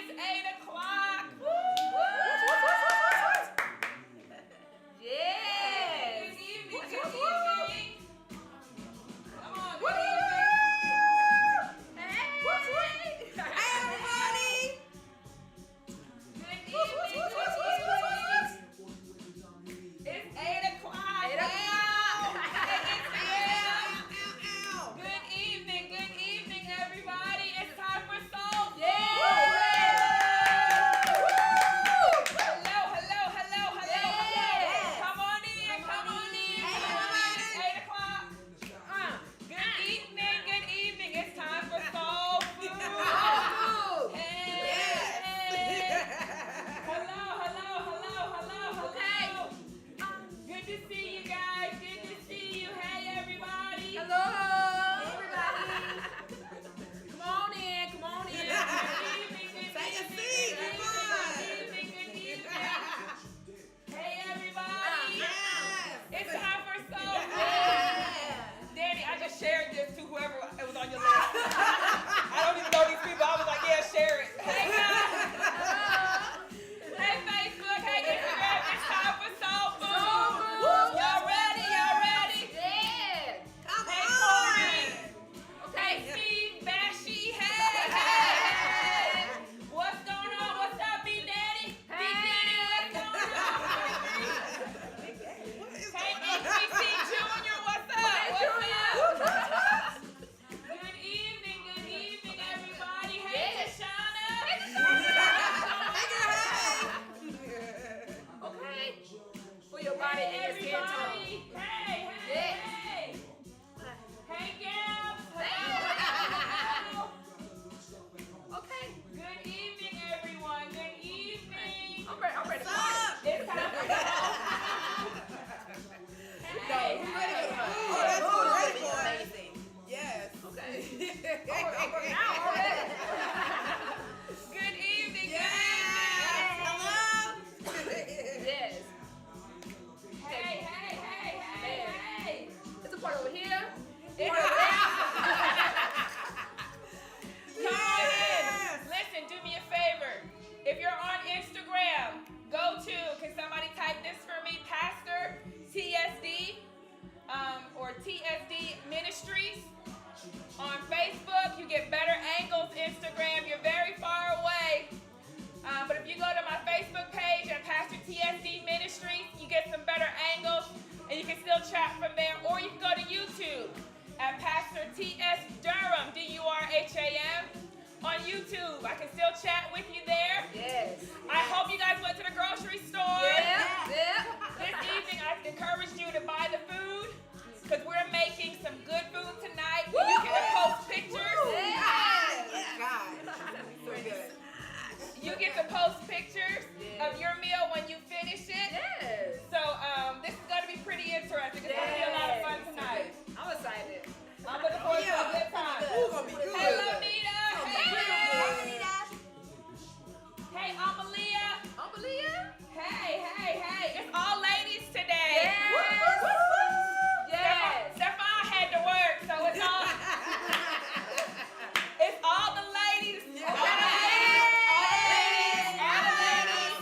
It's 8 o'clock. Woo! Yes. Good evening. Good evening. Come on. Good evening. Hey. Hey, everybody. Good evening. It's 8 o'clock. 8 o'clock. Good evening, everybody. It's time for Soul Food. Yeah. Hello. Yes. Come on in. Hey, everybody. It's 8 o'clock. Good evening. It's time for Soul Food. Hey. Hello. Okay. Good to see you guys. Good to see you. Hey, everybody. Hello. Everybody. Come on in. Good evening. Take a seat. Come on. Good evening. Hey, everybody. It's time for Soul Food. Danny, I just shared this to whoever it was on your list. I don't even know these people. I was like, yeah, share it. Hey, guys. Hey, Facebook. Hey, Instagram. It's time for Soul Food. Y'all ready? Yeah. Hey, Corey. Okay. Hey, Steve, Bashi. Hey. What's going on? What's up, B Daddy? B Daddy, what's going on? Hey, HBC Junior, what's up? Good evening, everybody. Hey, Yes. Tashana. Okay. For your body Hey, and your skin tone. everybody. Hey. Hey, Gab. Hello. Okay. Good evening, everyone. Good evening. I'm ready to It's time for Hey. Amazing. Yes. Okay. I'm working out already. Good evening. Hello. Yes. Hey. It's a part over here. Come on in. Listen, do me a favor. If you're on Instagram, go to, can somebody type this for me? Pastor TSD or TSD Ministries. On Facebook, you get better angles. Instagram, you're very far away. But if you go to my Facebook page at Pastor TSD Ministries, you get some better angles and you can still chat from there. Or you can go to YouTube at Pastor TS Durham, DURHAM, on YouTube. I can still chat with you there. Yes. I hope you guys went to the grocery store. Yeah. This evening, I encouraged you to buy the food because we're making some good food tonight. And you get to post pictures. You get to post pictures of your meal when you finish it. Yes. So this is going to be pretty interesting. It's going to be a lot of fun tonight. I'm excited. I'm looking forward to a good time. Ooh, gonna be good. Hey, Lamita. Hey. Hey, Amalia. Unbelievable. Hey. It's all ladies today. Yes. Stefan had to work, so it's all the ladies. All the ladies.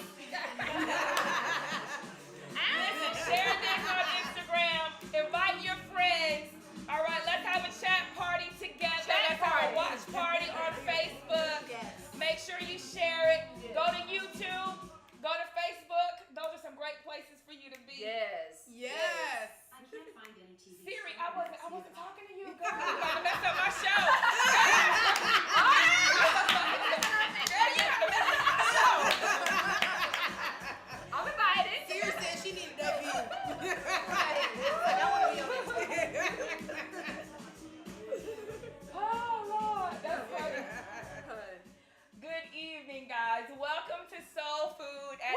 Listen, share this on Instagram. Invite your friends. All right, let's have a chat party together. Let's have a watch party on Facebook. Make sure you share it. Go to YouTube. Go to Facebook. Those are some great places for you to be. Yes. Yes. I can't find any TV. Siri, I wasn't talking to you. Girl, you about to mess up my show. Girl, you about to mess up my show. I'm invited. Siri said she needed a view. I want to be on Oh, Lord. That's funny. Good evening, guys. Welcome to Soul Food at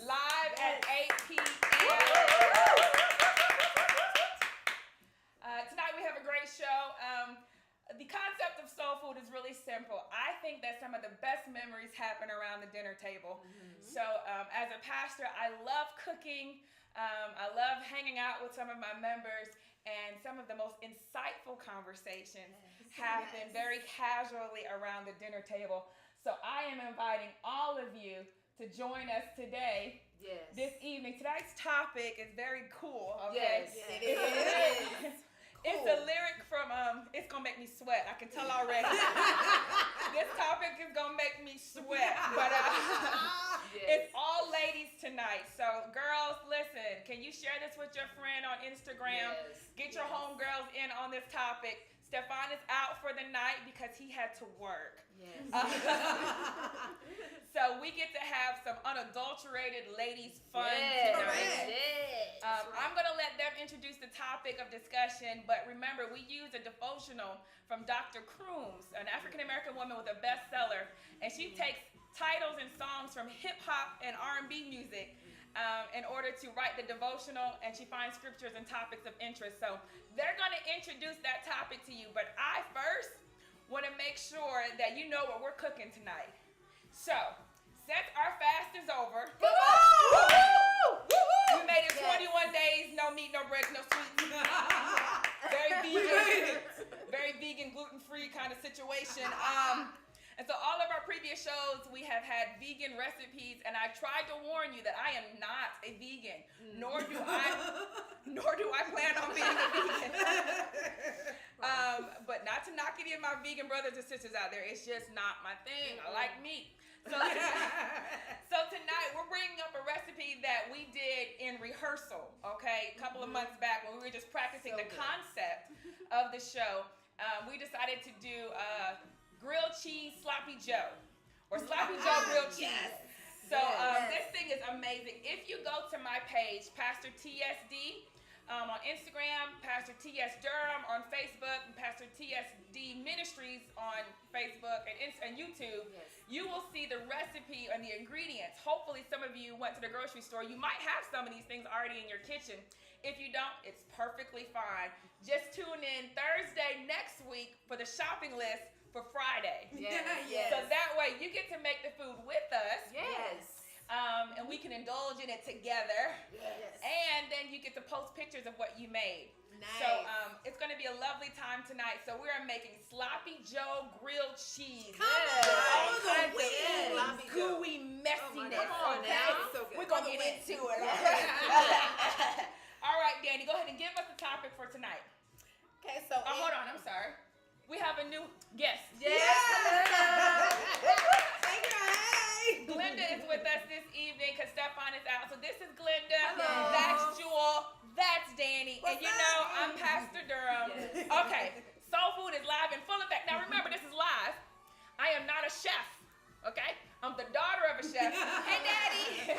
live at 8 p.m. Tonight we have a great show. The concept of soul food is really simple. I think that some of the best memories happen around the dinner table. So as a pastor, I love cooking. I love hanging out with some of my members, and some of the most insightful conversations happen very casually around the dinner table. So I am inviting all of you to join us today, this evening. Tonight's topic is very cool, okay? Yes. It is. It's a lyric from, it's gonna make me sweat. I can tell already. This topic is gonna make me sweat, but it's all ladies tonight. So girls, listen, can you share this with your friend on Instagram? Yes. Get your homegirls in on this topic. Stefan is out for the night because he had to work. Yes. So we get to have some unadulterated ladies fun Yes. tonight. Yes. I'm going to let them introduce the topic of discussion, but remember, we use a devotional from Dr. Crooms, an African-American woman with a bestseller, and she takes titles and songs from hip-hop and R&B music in order to write the devotional, and she finds scriptures and topics of interest. So they're going to introduce that topic to you, but I first want to make sure that you know what we're cooking tonight. So, since our fast is over, we made it 21 days, no meat, no bread, no sweets. Very vegan, gluten-free kind of situation. And so all of our previous shows, we have had vegan recipes, and I tried to warn you that I am not a vegan, nor do I plan on being a vegan. But not to knock any of my vegan brothers and sisters out there, it's just not my thing. I like meat. So tonight we're bringing up a recipe that we did in rehearsal, okay, a couple of months back when we were just practicing the concept of the show. We decided to do grilled cheese sloppy joe, or sloppy joe grilled cheese. Yes. So this thing is amazing. If you go to my page, Pastor TSD, on Instagram, Pastor TS Durham on Facebook, and Pastor TSD Ministries on Facebook and YouTube, you will see the recipe and the ingredients. Hopefully some of you went to the grocery store. You might have some of these things already in your kitchen. If you don't, it's perfectly fine. Just tune in Thursday next week for the shopping list for Friday. Yes. So that way you get to make the food with us. Yes. And we can indulge in it together. Yes. And then you get to post pictures of what you made. Nice. So it's going to be a lovely time tonight. So we are making sloppy joe grilled cheese. Come With all on, kinds Louise. of Sloppy Joe. gooey messiness. Come on okay? now. So good. We're going to On get the into it. All right, Danny, go ahead and give us the topic for tonight. Okay, so Oh, hold on. I'm sorry. We have a new guest. Thank you. Hey. Glenda is with us this evening because Stefan is out. So this is Glenda. Hello. That's Jewel. That's Danny. What's and you up? know, I'm Pastor Durham. Yes. Okay. Soul Food is live in full effect. Now remember, this is live. I am not a chef. Okay? I'm the daughter of a chef. Hey, Daddy.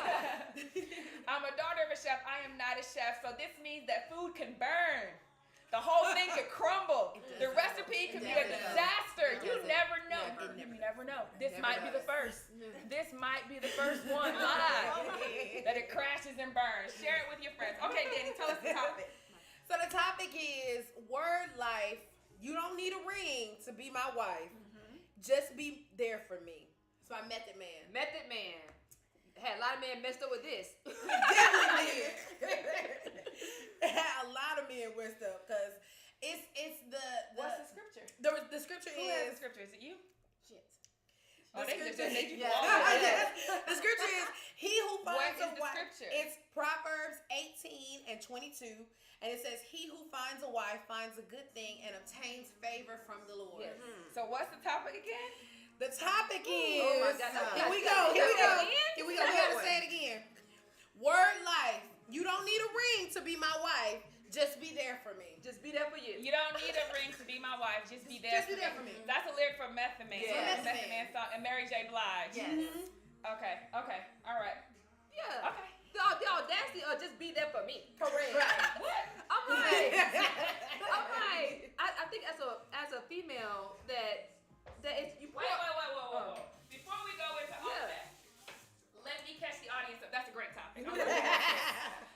I'm a daughter of a chef. I am not a chef. So this means that food can burn. The whole thing could crumble. The recipe could be a disaster. You never know. You never know. This might be the first. This might be the first one live that it crashes and burns. Share it with your friends. Okay, Danny, tell us the topic. So the topic is word life. You don't need a ring to be my wife. Just be there for me. So I Method Man. Method Man. Had a lot of men messed up with this. Definitely did. A lot of men messed up because it's the What's the scripture? the scripture Who has the is scripture? Is it you? Shit. Oh, the they just scripture- made you Yes. go all the way. Yes. The scripture is he who What finds is a the wife. scripture? It's Proverbs 18:22, and it says, "He who finds a wife finds a good thing and obtains favor from the Lord." Yes. So what's the topic again? The topic is Oh my God. Here we go. Here we go. Here we go. We gotta say it again. Word life. You don't need a ring to be my wife. Just be there for me. Just be there for you. You don't need a ring to be my wife. Just be there. Just be there for me. That's a lyric from Method Man. Yes. Method Man song and Mary J. Blige. Yes. Okay. All right. Yeah. Okay. The audacity of just be there for me. Correct. What? I'm like, I think as a female that it's you. Wait. Before we go into all of that, let me catch the audience up. That's a great topic.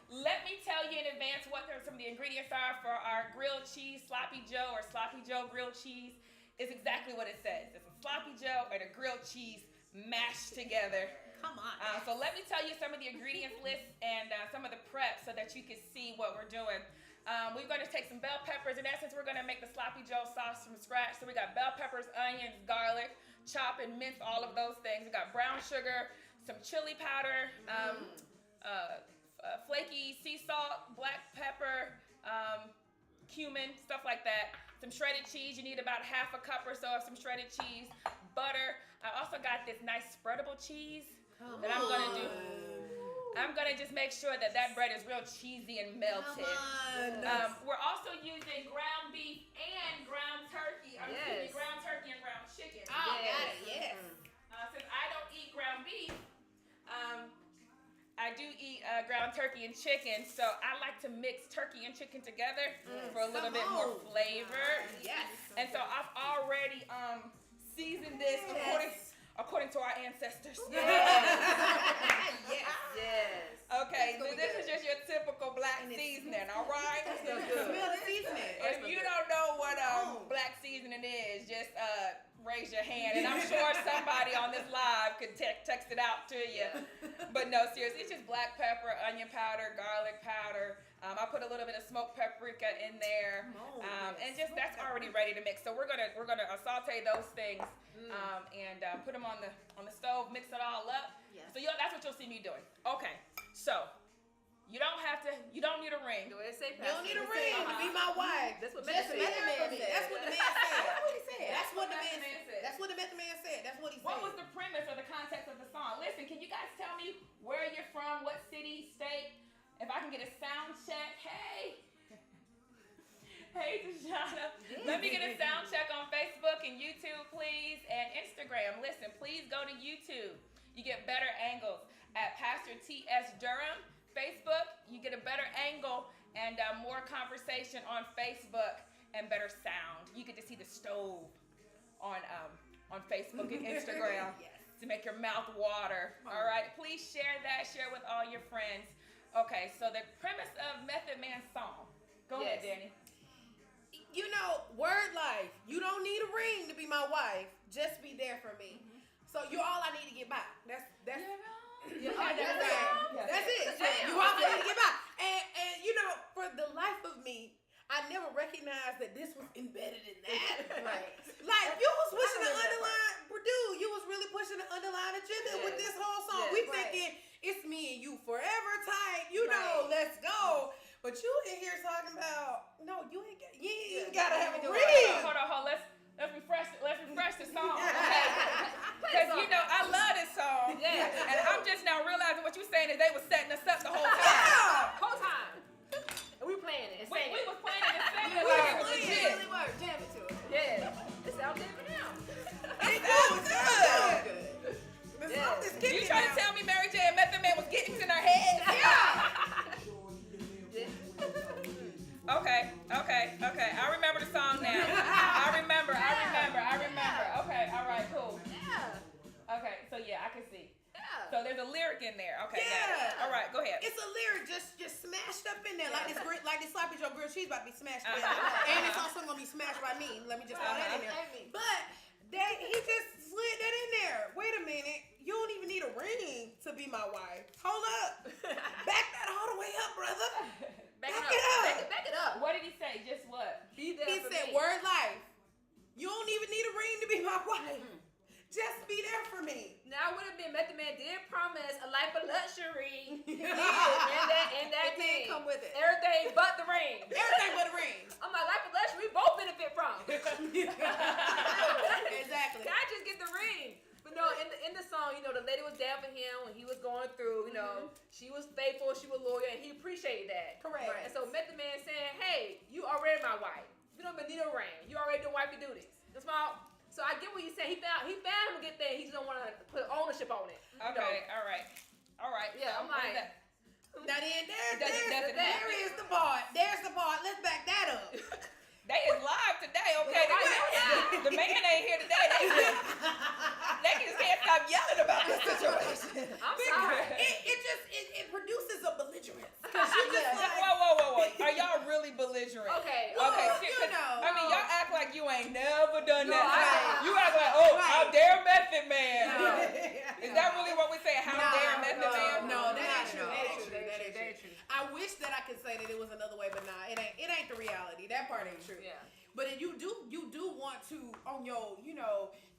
Let me tell you in advance what some of the ingredients are for our grilled cheese sloppy joe or sloppy joe grilled cheese. Is exactly what it says. It's a sloppy joe and a grilled cheese mashed together. Come on. So let me tell you some of the ingredients list and some of the prep so that you can see what we're doing. We're going to take some bell peppers. In essence, we're going to make the sloppy joe sauce from scratch. So we got bell peppers, onions, garlic, chop and mince all of those things. We got brown sugar, some chili powder, flaky sea salt, black pepper, cumin, stuff like that. Some shredded cheese. You need about half a cup or so of some shredded cheese. Butter. I also got this nice spreadable cheese that I'm gonna do. I'm gonna just make sure that bread is real cheesy and melted. We're also using ground beef and ground turkey. Excuse me, ground turkey and ground chicken. Oh, got it. Yes. Since I don't eat ground beef, I do eat ground turkey and chicken, so I like to mix turkey and chicken together for a little bit more flavor. Yes. And so I've already seasoned this according to our ancestors. Yes. Okay, so this is just your typical black seasoning, all right? Smell the seasoning. If you don't know what black seasoning is, just raise your hand, and I'm sure somebody on this live could text it out to you. But no, seriously, it's just black pepper, onion powder, garlic powder. I put a little bit of smoked paprika in there, and just that's already ready to mix. So we're gonna saute those things and put them on the stove, mix it all up. Yes. So that's what you'll see me doing. Okay, so. You don't need a ring. You don't need a ring to be my wife. That's what the man said. That's what the man said. That's what he said. That's what the man said. That's what the method man said. That's what he said. What was the premise or the context of the song? Listen, can you guys tell me where you're from, what city, state? If I can get a sound check. Hey, Tashana. Let me get a sound check on Facebook and YouTube, please, and Instagram. Listen, please go to YouTube. You get better angles at Pastor T.S. Durham. Facebook, you get a better angle and more conversation on Facebook and better sound. You get to see the stove on Facebook and Instagram to make your mouth water. All right, please share that. Share with all your friends. Okay, so the premise of Method Man's song. Go ahead, Danny. You know, word life. You don't need a ring to be my wife. Just be there for me. So you're all I need to get by. That's it. You all I need to get by. And you know, for the life of me, I never recognized that this was embedded in that. Right. Like you was pushing the underlying, Purdue. You was really pushing the underlying agenda with this whole song. We thinking it's me and you forever type. You know, let's go. But you in here talking about you ain't gotta have a ring. Hold on. Let's refresh the song. Because you know I love this song. Yeah. And I'm just now realizing what you're saying is they were setting us up the whole time. Whole time. And we playing it. We was playing it and singing it like it was legit. It really was. Jam it to it. Yeah. It sounds different now. It sounds good. The song is kicking. You trying to tell me Mary J and Method Man was getting in our heads? Okay. I remember the song now. I remember. Okay, all right, cool. Yeah. Okay, so I can see. Yeah. So there's a lyric in there. Okay, got it. Yeah. All right, go ahead. It's a lyric just smashed up in there, like this sloppy Joe grilled cheese about to be smashed together, and it's also gonna be smashed by me. Let me just throw that in there. But he just slid that in there. Wait a minute, you don't even need a ring to be my wife. Hold up, back that all the way up, brother. Back it up. What did he say? Just what? Be there He for said, me. "Word life. You don't even need a ring to be my wife. Just be there for me." Now, would have been Method Man did promise a life of luxury. and that did come with it. Everything but the ring. Everything but a ring. I'm like, life of luxury, we both benefit from. Exactly. Can I just get the ring? But no, in the song, you know, the lady was down for him when he was going through, you know, she was faithful, she was loyal, and he appreciated that. Correct. And so Method Man saying, hey, you already my wife. You don't even need a ring. You already the wife to do this. That's my. So I get what you said. He found him a good thing. He just don't want to put ownership on it. Okay, all right. Yeah, so I'm like. Now then, Doesn't there is the part. There's the part. Let's back that up. They is live today, okay? The man ain't here today. They just can't stop yelling about this situation. I'm sorry. It produces a belligerence. Whoa. Are y'all really belligerent? Okay. You know. I mean, y'all act like you ain't never done that. Right. You act like, how dare Method Man. Is that really what we say? How dare Method Man? No, that ain't true. That ain't true. I wish that I could say that it was another way, but nah, it ain't the reality. That part ain't true. Yeah. But you do want to on your,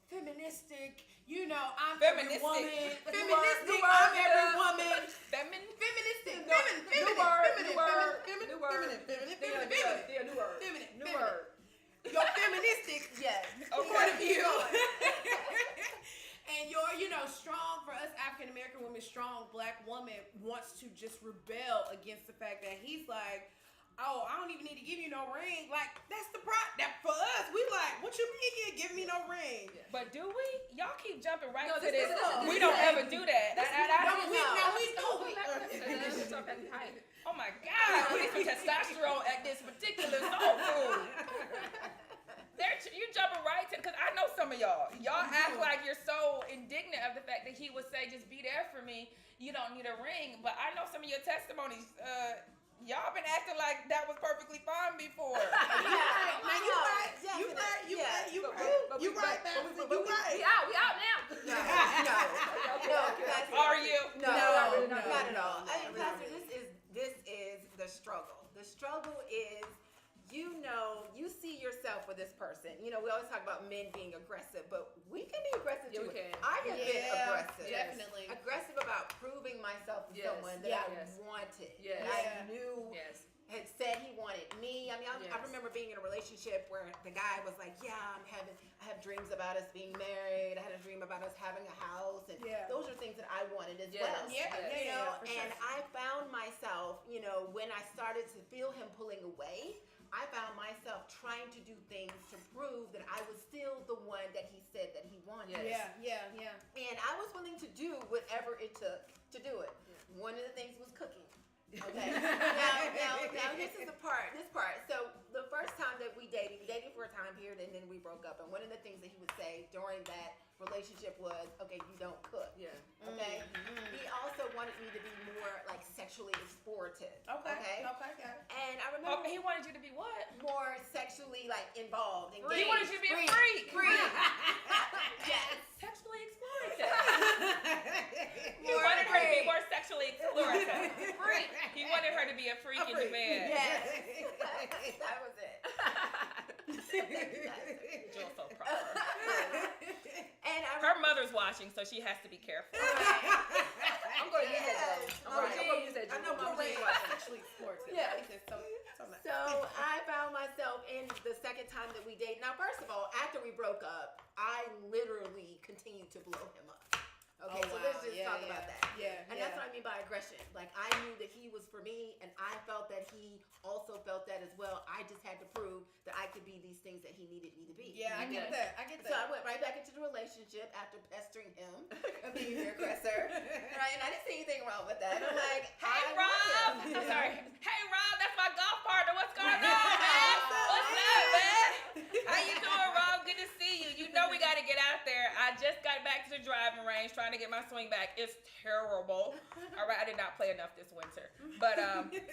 feministic, you know, I'm Feministic. every woman. New Feministic, word, I'm every yeah. woman. Feministic. New word, new word, Feminine. new word. Yeah, new word. Feminine. New word. Your feministic, Yes. point of view. And your, strong, for us African American women, strong black woman wants to just rebel against the fact that he's like, oh, I don't even need to give you no ring. Like, that's the that for us, we like, what you mean you give me no ring? Yeah. But do we? Y'all keep jumping right No, to this- this. this- We this- don't this- ever do that. Oh my God, we need some testosterone at this particular soul food. You jumping right to, because I know some of y'all. Y'all act like you're so indignant of the fact that he would say, just be there for me. You don't need a ring. But I know some of your testimonies, y'all been acting like that was perfectly fine before. You right. You right. We out now. No. Are you? No, not not at all. really. I mean, Pastor, this is the struggle. The struggle is, you see yourself with this person. We always talk about men being aggressive, but we can be aggressive Yeah, too. we can. I have been aggressive. Yes. Definitely. Aggressive about proving myself to Yes. someone that I Yes. wanted. Yes. That I Yeah. knew Yes. had said he wanted me. I mean, I Yes. remember being in a relationship where the guy was like, yeah, I have dreams about us being married. I had a dream about us having a house. And Yeah. those are things that I wanted as Yes. well. Yeah, for And sure. I found myself, when I started to feel him pulling away, I found myself trying to do things to prove that I was still the one that he said that he wanted. Yes. Yeah. And I was willing to do whatever it took to do it. One of the things was cooking. Okay. now this part. So the first time that we dated for a time period, and then we broke up. And one of the things that he would say during that relationship was, okay, you don't cook. Yeah. Okay. He also wanted me to be more like sexually explorative. Okay. And I Oh, remember he wanted you to be what? more sexually like involved. He Engaged. wanted you to be a freak. Yes. Sexually explorative. He wanted her to be more sexually explorative. Freak. He wanted her to be a freak in the bed. Yes. That was it. Jill so proper. And I Her mother's watching, so she has to be careful. I'm going to use that though. I'm going to use that. I know Jill. my brain was sexually explorative. Yeah. It's just so nice. So I found myself in the second time that we dated. Now, first of all, after we broke up, I literally continued to blow him up. Okay, so let's just talk about that. Yeah. And that's what I mean by aggression. Like, I knew that he was for me, and I felt that he also felt that as well. I just had to prove that I could be these things that he needed me to be. Yeah, I get that. So I went right back into the relationship after pestering him and being your aggressor. Right? And I didn't see anything wrong with that. I'm like, Hey, I Rob. want him. I'm sorry. Hey, Rob, that's my golf partner. What's going on, man? What's up, man? How you doing, Rob? Good to see you. You know we got to get out there. I just got back to the driving range trying to get my swing back. It's terrible. All right, I did not play enough this winter. But,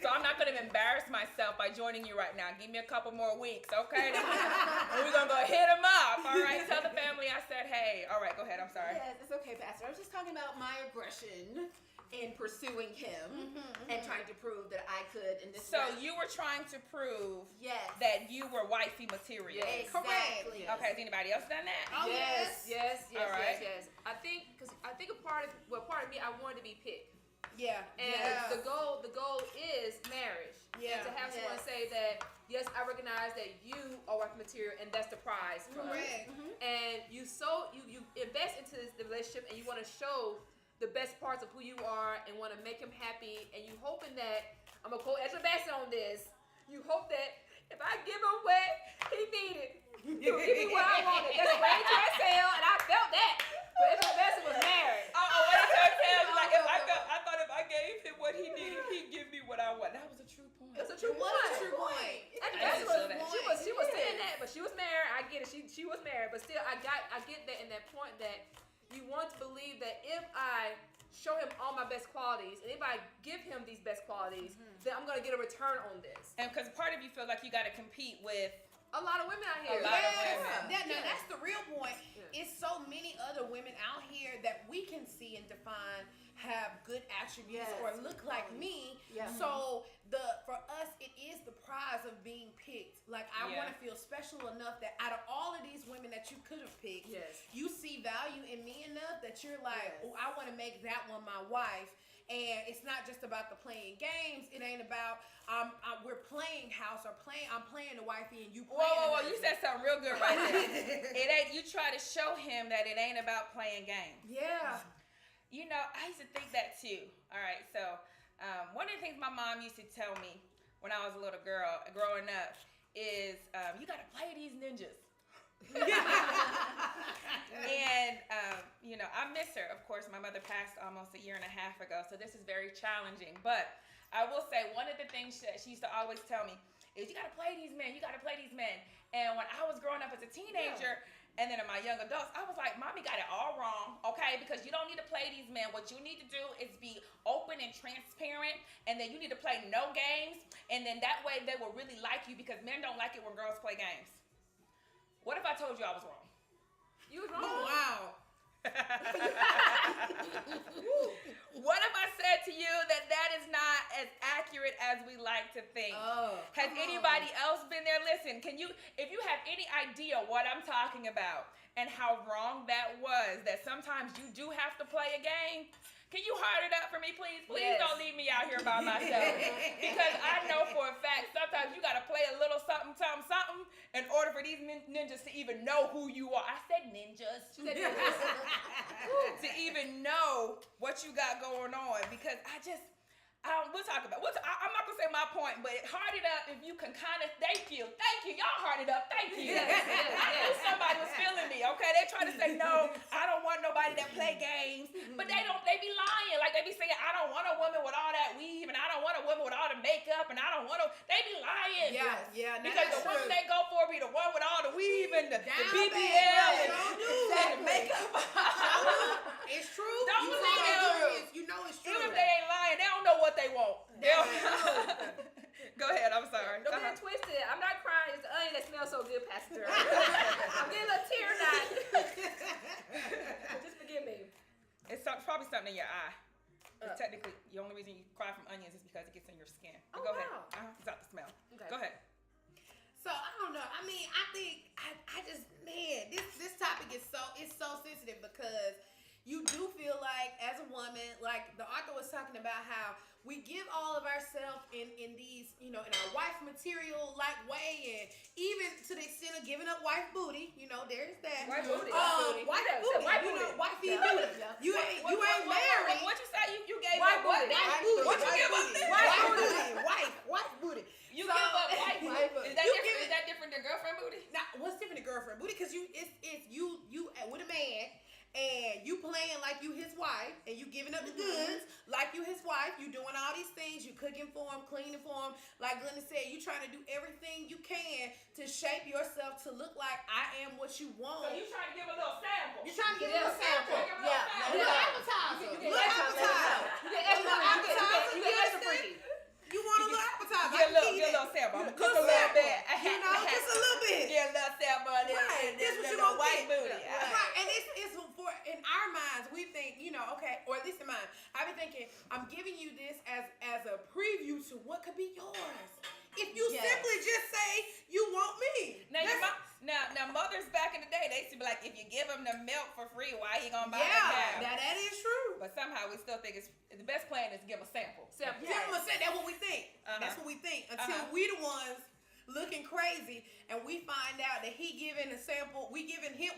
so I'm not going to embarrass myself by joining you right now. Give me a couple more weeks, okay? And we're going to go hit him up, all right? Tell the family I said, hey. All right, go ahead. I'm sorry. Yes, it's okay, Pastor. I was just talking about my aggression in pursuing him and trying to prove that I could. And this So you were trying to prove yes, that you were wifey material. Yes. exactly. Okay, has anybody else done that? Oh, Yes. All right. I think a part of me, I wanted to be picked. Yeah. And the goal is marriage. Yeah. And to have someone say that, yes, I recognize that you are wife material, and that's the prize for us. Correct. And you invest into the relationship, and you want to show the best parts of who you are, and want to make him happy, and you hoping that, I'm gonna quote Ezra Bassett on this. You hope that if I give him what he needed, he'll give me what I wanted. That's way to exhale, and I felt that. But Ezra Bassett was married. What did her tell me? Like, I thought if I gave him what he needed, he'd give me what I want. That was a true point. That's a true What point. a true point. Ezra I Bassett didn't feel that. she was saying that, but she was married. I get it. She was married, but still, I get that in that point that you want to believe that if I show him all my best qualities, and if I give him these best qualities, then I'm gonna get a return on this. And because part of you feels like you got to compete with A lot of women out here. A lot of women. That's the real point. Yeah. It's so many other women out here that we can see and define have good attributes or look like me. Yeah. So for us, it is the prize of being picked. Like, I want to feel special enough that out of all of these women that you could have picked, you see value in me enough that you're like, oh, I want to make that one my wife. And it's not just about the playing games. It ain't about we're playing house or I'm playing the wifey and you playing. Whoa! You said something real good right there. It ain't. You try to show him that it ain't about playing games. Yeah. You know, I used to think that too. All right, so one of the things my mom used to tell me when I was a little girl growing up is you got to play these ninjas. And you know, I miss her. Of course, my mother passed almost a year and a half ago, so this is very challenging. But I will say one of the things that she used to always tell me is you got to play these men. You got to play these men. And when I was growing up as a teenager, and then in my young adults, I was like, Mommy got it all wrong, okay? Because you don't need to play these men. What you need to do is be open and transparent, and then you need to play no games, and then that way they will really like you because men don't like it when girls play games. What if I told you I was wrong? You was wrong. Oh, wow. What if I said to you that is not as accurate as we like to think? Has anybody else been there? Listen, if you have any idea what I'm talking about and how wrong that was, that sometimes you do have to play a game, can you heart it up for me, please? Please don't leave me out here by myself. Because I know for a fact sometimes you got to play a little something in order for these ninjas to even know who you are. I said ninjas. To even know what you got going on. Because we'll talk about it. I'm not going to say my point, but heart it up if you can kind of, thank you. Y'all heart it up. Thank you. I knew somebody was feeling me, okay? They try to say, no, I don't want nobody that play games. But they be lying. Like, they be saying, I don't want a woman with all that weave, and I don't want a woman with all the makeup, and I don't want to, they be lying. Yeah. Because the women they go for be the one with all the weave and the BBL and the makeup. It's true. Don't believe it. You know it's true. Even if they ain't lying, they don't know what they want. Go ahead, I'm sorry. Don't get it twisted. I'm not crying. It's the onion that smells so good, Pastor. I'm getting a little tear knot. Just forgive me. It's probably something in your eye. Technically, the only reason you cry from onions is because it gets in your skin. But go ahead. It's not the smell. Okay. Go ahead. So I don't know. I mean, I think I just, man, this topic is so sensitive because you do feel like as a woman, like the author was talking about how we give all of ourselves in these, you know, in our wife material like way, and even to the extent of giving up wife booty, you know, there's that. Wife booty. Wife booty. You know, wifey booty. You ain't married. What you say? You gave Wife up what? booty. Wife booty. What you give up then? Wife booty. You give up wife booty. Is that different than girlfriend booty? Now, what's different than girlfriend booty? Because it's you with a man. And you playing like you his wife, and you giving up the goods like you his wife. You doing all these things. You cooking for him, cleaning for him. Like Glenda said, you trying to do everything you can to shape yourself to look like I am what you want. So you trying to give a little sample. You trying to give him a sample. A Little appetizer. You get extra freaky. You want a little appetizer? Get a little sample. I'm gonna cook a little bit. You know, just a little bit. Get a little sample. Right. This what you little gonna white get. booty. Right. And it's for, in our minds, we think, you know, okay, or at least in mine, I be thinking, I'm giving you this as a preview to what could be yours. If you simply just say you want me. Now, mothers back in the day, they used to be like, if you give him the milk for free, why he gonna buy the cow? Now that is true. But somehow we still think the best plan is to give him a sample. Give him a sample. That's what we think. That's what we think. Until we the ones looking crazy, and we find out that he giving a sample. We giving him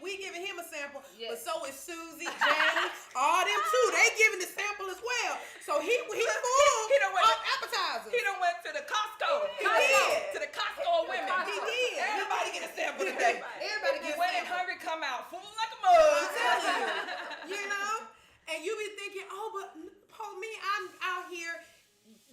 a sample, but so is Susie, Jane, all them too. They giving the sample as well. So he full of appetizers. He done went to the Costco. He did. To the Costco women. He did. Everybody get a sample today. Everybody get a When sample. hungry, come out full like a mug. I'm telling you, you know. And you be thinking, oh, but me, I'm out here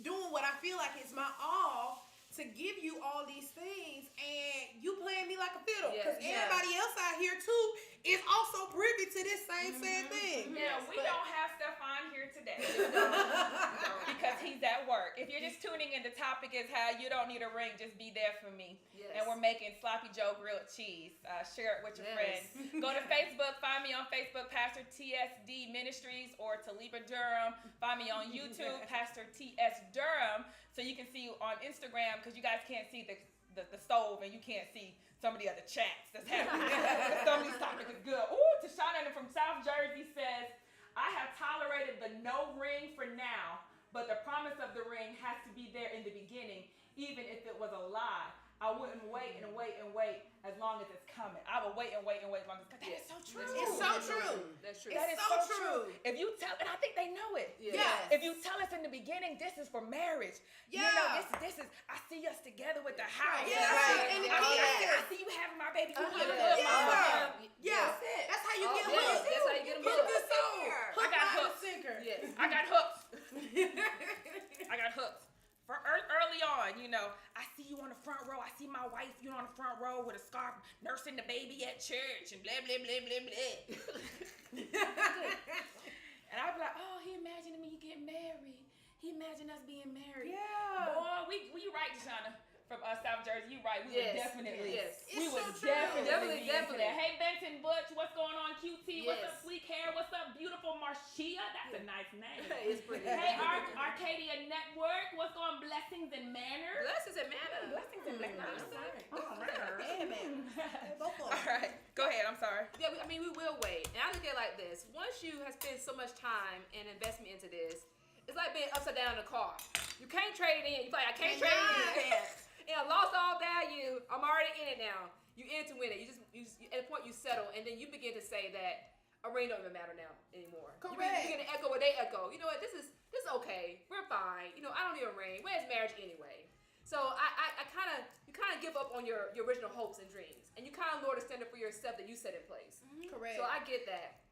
doing what I feel like is my all to give you all these things, and you playing me like a fiddle. Because everybody else out here too is also privy to this same thing. Now we don't have Stefan here today because he's at work. If you're just tuning in, the topic is how you don't need a ring, just be there for me. Yes. And we're making Sloppy Joe grilled cheese. Share it with your friends. Go to Facebook. Find me on Facebook, Pastor TSD Ministries, or Taliba Durham. Find me on YouTube, Pastor TS Durham, so you can see on Instagram, because you guys can't see the stove and you can't see some of the other chats that's happening. Some of these topics is good. Ooh, Tashana from South Jersey says, I have tolerated the no ring for now, but the promise of the ring has to be there in the beginning, even if it was a lie. I wouldn't wait and wait and wait as long as it's coming. I would wait and wait and wait as long as it's coming. That is so true. It's so true. That's true. That is so true. If you tell, and I think they know it. Yes. If you tell us in the beginning, this is for marriage. Yeah. You know, this is, I see us together with the house. Yeah. I see, And I see you having my baby. You look good, Yeah. mama. Yeah. That's it. That's how you get Yeah, hooked. that's how you get them Hook hooked. the soul. I Hook got by the hooked. sinker. Yes. I got hooked. I got hooked. Early on, you know, I see you on the front row. I see my wife, you on the front row with a scarf, nursing the baby at church, and blah, blah, blah, blah, blah. And I'd be like, oh, he imagining me getting married. He imagined us being married. Yeah. Boy, we right, Shauna, from South Jersey. You right. We would definitely. Yes. We It's would so true. definitely. Definitely. Hey, Benton Butch, what's going on? QT, what's Yes. up? Sleek hair, what's up? Beautiful Marcia. That's a nice name. It's pretty. Hey, Arcadia Network, what's going on? Blessings and manners. Blessings and manners. Blessings and manners. Yeah, man. Both of All them. right, go ahead. I'm sorry. Yeah, we will wait. And I look at it like this. Once you have spent so much time and investment into this, it's like being upside down in a car. You can't trade it in. You're like, I can't trade it in. And I lost all value. I'm already in it now. You in it to win it. You just at a point you settle, and then you begin to say that a ring don't even matter now anymore. Correct. You begin to echo what they echo. You know what? This is okay. We're fine. You know, I don't need a ring. Where's marriage anyway? So you kind of give up on your original hopes and dreams, and you kind of lower the standard for yourself that you set in place. Correct. So I get that.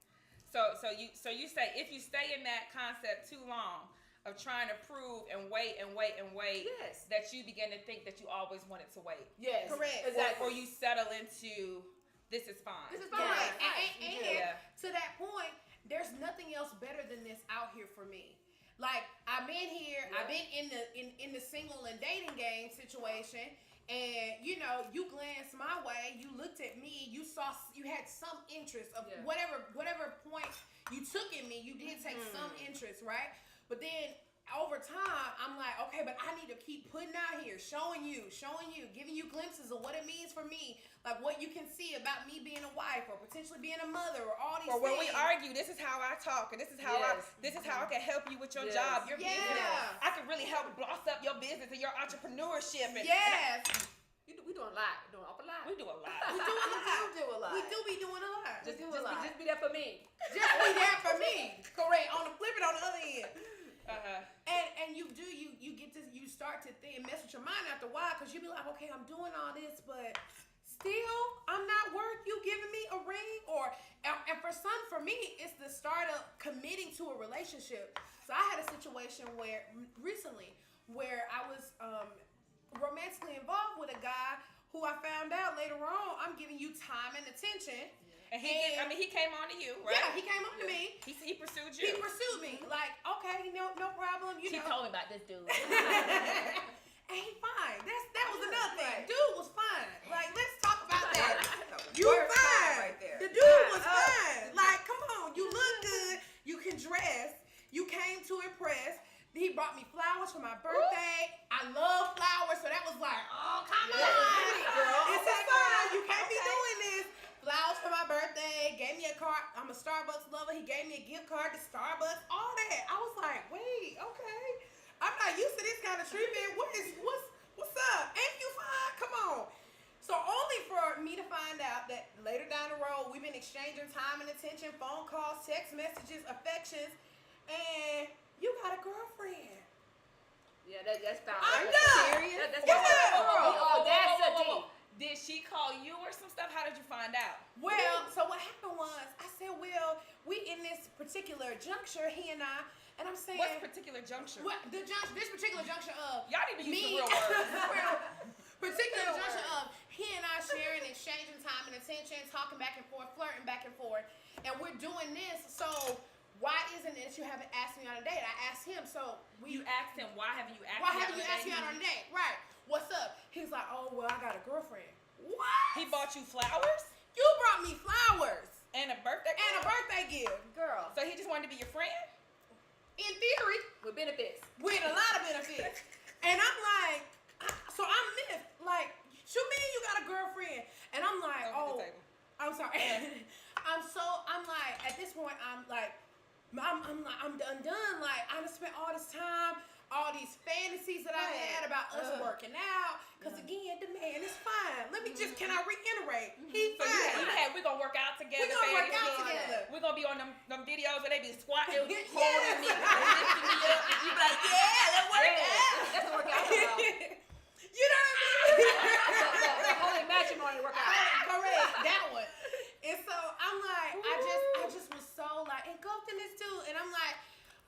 So you say if you stay in that concept too long of trying to prove and wait, Yes. that you begin to think that you always wanted to wait. Yes. Correct. Exactly. Or you settle into this is fine. This is fine. Right. Right. And Yeah. to that point, there's nothing else better than this out here for me. Like, I've been here, Yeah. I've been in the single and dating game situation, and you know, you glanced my way, you looked at me, you saw, you had some interest of whatever point you took in me, you did take some interest, right? But then over time, I'm like, okay, but I need to keep putting out here, showing you, giving you glimpses of what it means for me, like what you can see about me being a wife or potentially being a mother or all these Or things. when we argue, this is how I talk, and this is how I can help you with your Yes. job, your business. Yes. I can really help bloss up your business and your entrepreneurship. And Yes. We doing a lot. We're doing an awful lot. we do a lot. We do a lot. We do a lot. We do be doing a lot. Just do a lot. be there for me. Just be there for me. Correct. Flip it on the other end. And you get to, you start to think, mess with your mind after a while, because you be like, okay, I'm doing all this, but still I'm not worth you giving me a ring. And for me, it's the start of committing to a relationship. So I had a situation recently where I was romantically involved with a guy who I found out later on I'm giving you time and attention. And he came on to you, right? Yeah, he came up to me. He pursued you. He pursued me. Like, okay, no problem. You She know. told me about this dude. And he fine. That was another thing. Dude was fine. Like, let's talk about that. You Word fine. right there. The dude was fine. Like, come on. You look good. You can dress. You came to impress. He brought me flowers for my birthday. I love flowers, so that was like, oh, come on. This is fine. You can't be doing this. Flowers for my birthday. Gave me a card. I'm a Starbucks lover. He gave me a gift card to Starbucks. All that. I was like, wait, okay. I'm not used to this kind of treatment. What's up? Ain't you fine? Come on. So only for me to find out that later down the road, we've been exchanging time and attention, phone calls, text messages, affections, and you got a girlfriend. Yeah, that's foul. I'm That's done. serious. That's That's a deep. Did she call you or some stuff? How did you find out? Well, so what happened was, I said, well, we in this particular juncture, he and I'm saying, What's particular juncture? what this particular juncture of Y'all need to use me, some real words. particular juncture of he and I sharing, exchanging time and attention, talking back and forth, flirting back and forth, and we're doing this. So why isn't minute you haven't asked me on a date. I asked him, so You asked him, why haven't you asked why me haven't on you a asked date? me out on a date? Right. What's up? He was like, oh, well, I got a girlfriend. What? He bought you flowers You brought me flowers and a birthday and a card? birthday gift. Girl. So he just wanted to be your friend? In theory, With benefits. with a lot of benefits. And I'm like, so I'm miffed. Like, you mean you got a girlfriend? And I'm like, Over oh, the table. I'm sorry. I'm like, at this point, I'm like, I'm done. Like, I done spent all this time, all these fantasies that I had about us working out. Because again, the man is fine. Let me just, can I reiterate? He's So fine. we gonna work out together. We gonna work baby. out together. We gonna be on them videos where they be squatting, Yes. holding me, lifting me up. And you be like, yeah, let's work out. That's a workout. Girl. You know what I mean? The holy matrimony workout. Correct, that one. And so I'm like, I just was so like, and Gulfton is too. And I'm like,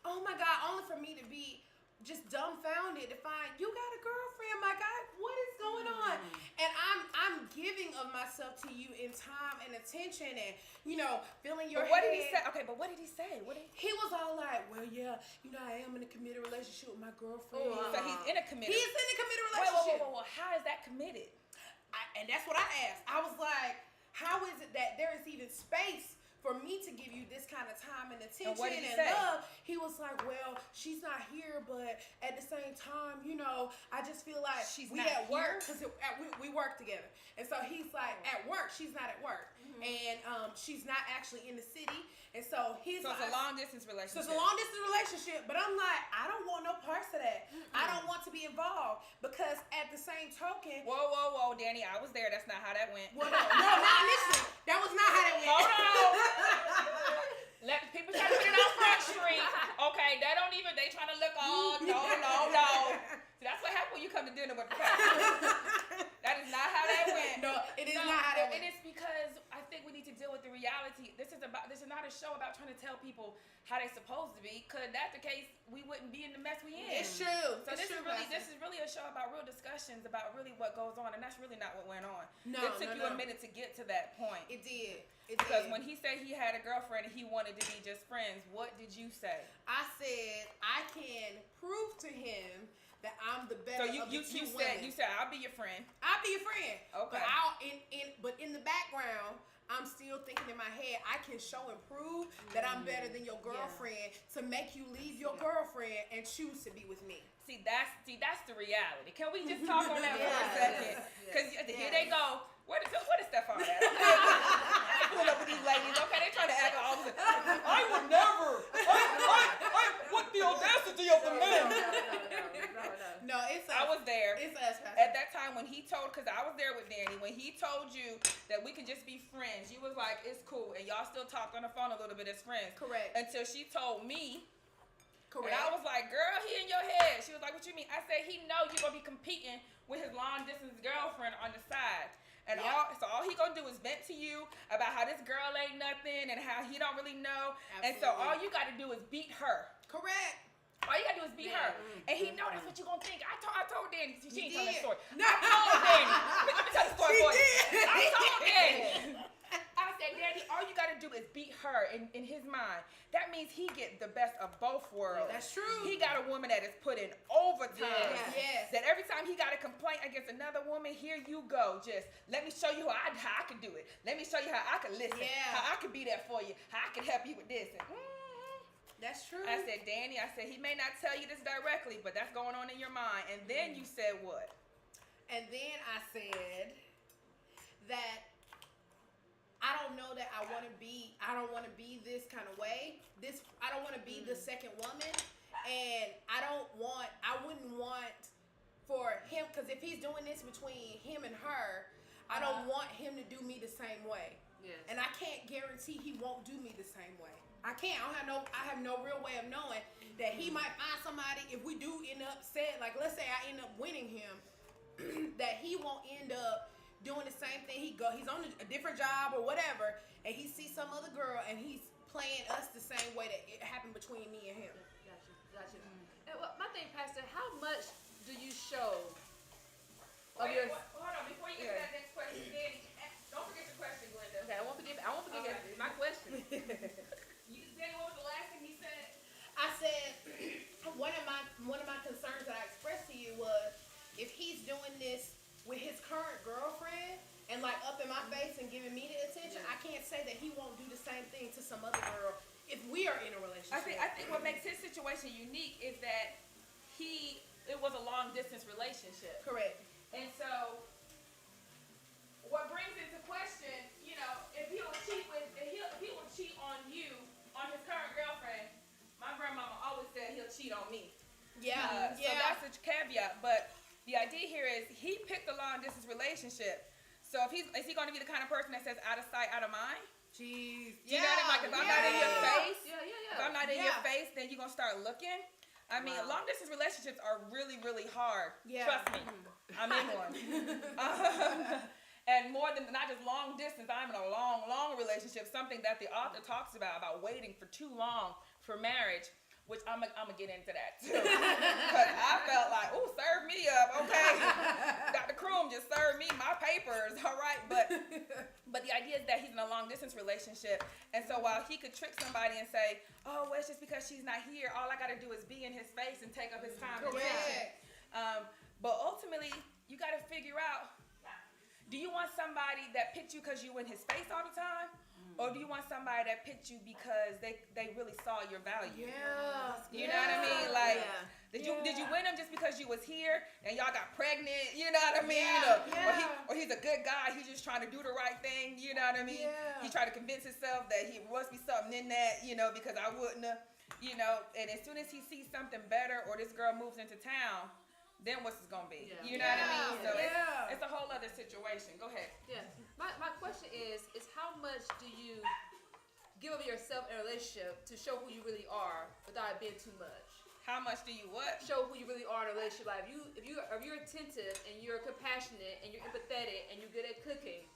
oh my God, only for me to be just dumbfounded to find you got a girlfriend, my God, what is going on? And I'm giving of myself to you in time and attention and, you know, filling your But what head. did he say? Okay, but what did he say? He was all like, well, yeah, you know, I am in a committed relationship with my girlfriend. So he's in a committed. He's in a committed Wait, relationship. whoa. How is that committed? And that's what I asked. I was like, how is it that there is even space for me to give you this kind of time and attention what did he and say? love? He was like, well, she's not here, but at the same time, you know, I just feel like She's we not at work here? because we work together. And so he's like, at work, she's not at work. And she's not actually in the city. And so he's So like, it's a long distance relationship. so it's a long distance relationship, but I'm like, I don't want no parts of that. I don't want to be involved because at the same token, Whoa, Danny, I was there. That's not how that went. well, no, not initially. That was not how that went. Hold on. Let people try to put it on Front Street. Okay, they don't even, they trying to look all, no. See, that's what happens when you come to dinner with the family. That is not how that went. No, it is not how that went. It is because I think we need to deal with the reality. This is not a show about trying to tell people how they're supposed to be. Cause that's the case, we wouldn't be in the mess we in. It's true. So It's this true, is really a show about real discussions about really what goes on, and that's really not what went on. No, it took you no. a minute to get to that point. It did. It Because did. when he said he had a girlfriend and he wanted to be just friends, what did you say? I said I can prove to him that I'm the better So you of the two women. said I'll be your friend. I'll be your friend. Okay. But in the background, I'm still thinking in my head, I can show and prove that I'm better than your girlfriend to make you leave your girlfriend and choose to be with me. See that's the reality. Can we just talk on that for a Yes. second? Because here they go. What is Stephon at? I pull up with these ladies. Okay, they trying to act all the I would never. What the audacity of the man? No, it's us. I was there. It's us, Pastor. At that time when he told, because I was there with Danny, when he told you that we could just be friends, you was like, it's cool. And y'all still talked on the phone a little bit as friends. Correct. Until she told me. Correct. And I was like, girl, he in your head. She was like, what you mean? I said, he know you're going to be competing with his long distance girlfriend on the side. And all he gonna do is vent to you about how this girl ain't nothing and how he don't really know. Absolutely. And so all you gotta do is beat her. Correct. All you gotta do is beat her. And he know that's what you gonna think. I told Danny. She ain't telling the did. story. No. I told Danny. Let me tell the story She for you. did. I told Danny. I said, Danny, all you gotta do is beat her in his mind. That means he get the best of both worlds. That's true. He got a woman that is put in overtime. Yes. That every time he got a complaint against another woman, here you go. Just let me show you how I can do it. Let me show you how I can listen. Yeah. How I can be there for you. How I can help you with this. And, That's true. I said, Danny, he may not tell you this directly, but that's going on in your mind. And then you said what? And then I said that I don't know that I don't want to be this kind of way. I don't want to be the second woman. And I wouldn't want for him, because if he's doing this between him and her, I don't want him to do me the same way. Yes. And I can't guarantee he won't do me the same way. I can't. I have no real way of knowing that he might find somebody, if we do end up like let's say I end up winning him, that he won't end up doing the same thing. He's on a different job or whatever, and he sees some other girl and he's playing us the same way that it happened between me and him. Gotcha. And my thing, Pastor, how much do you show of Wait, your? hold on. Before you get to that next question, Danny, don't forget your question, Glenda. Okay, I won't forget. Okay. My question. Danny, what was the last thing he said? doing this with his current girlfriend and like up in my face and giving me the attention, I can't say that he won't do the same thing to some other girl if we are in a relationship. I think what makes his situation unique is that it was a long distance relationship. Correct. And so what brings into question, if he will cheat on you, on his current girlfriend, my grandmama always said he'll cheat on me. Yeah. So that's a caveat. But the idea here is he picked a long distance relationship. So is he going to be the kind of person that says out of sight, out of mind? Jeez. You know what I mean? Like if I'm not in your face, if I'm not in your Yeah. face, then you're going to start looking. I mean, long distance relationships are really, really hard. Yeah. Trust me. I'm in one. And more than not just long distance, I'm in a long, long relationship, something that the author talks about waiting for too long for marriage, which I'm gonna get into that too. Because I felt like, ooh, serve me up, okay? Dr. Kroom just served me my papers, all right? But the idea is that he's in a long distance relationship, and so while he could trick somebody and say, oh, well, it's just because she's not here, all I gotta do is be in his face and take up his time and attention. But ultimately, you gotta figure out, do you want somebody that picked you because you in his face all the time? Or do you want somebody that picked you because they really saw your value? Yeah. You know what I mean? Like, did you win him just because you was here and y'all got pregnant? You know what I mean? Or he's a good guy. He's just trying to do the right thing. You know what I mean? Yeah. He tried to convince himself that he must be something in that, because I wouldn't have, And as soon as he sees something better or this girl moves into town, then what's it gonna be? You know what I mean? So it's a whole other situation. Go ahead. Yeah. My question is how much do you give of yourself in a relationship to show who you really are without it being too much? How much do you what? Show who you really are in a relationship. Like if you're attentive and you're compassionate and you're empathetic and you're good at cooking,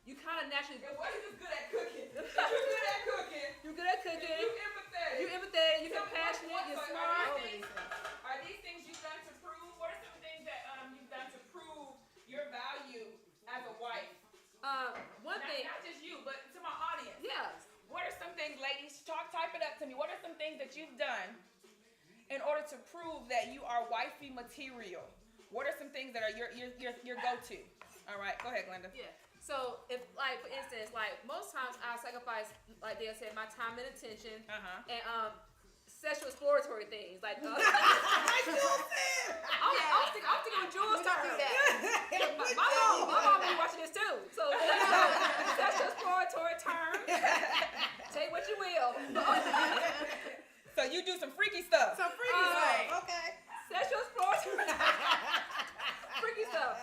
you kind of naturally. What is good at cooking? You're good at cooking. You're good at cooking. You're empathetic. You're empathetic. You're compassionate. You're smart. Are these things you've done to prove? What are some things that you've done to prove your value as a wife? One thing. Not just you, but to my audience. Yeah. What are some things, ladies? Type it up to me. What are some things that you've done in order to prove that you are wifey material? What are some things that are your go-to? All right, go ahead, Glenda. Yeah. So if, like, for instance, like most times I sacrifice, like they said, my time and attention, and sexual exploratory things, like. I'm thinking of Jules' term. My mom be watching this too. So sexual exploratory terms. Take what you will. So you do some freaky stuff. Some freaky stuff. Okay. Sexual exploratory. Freaky stuff.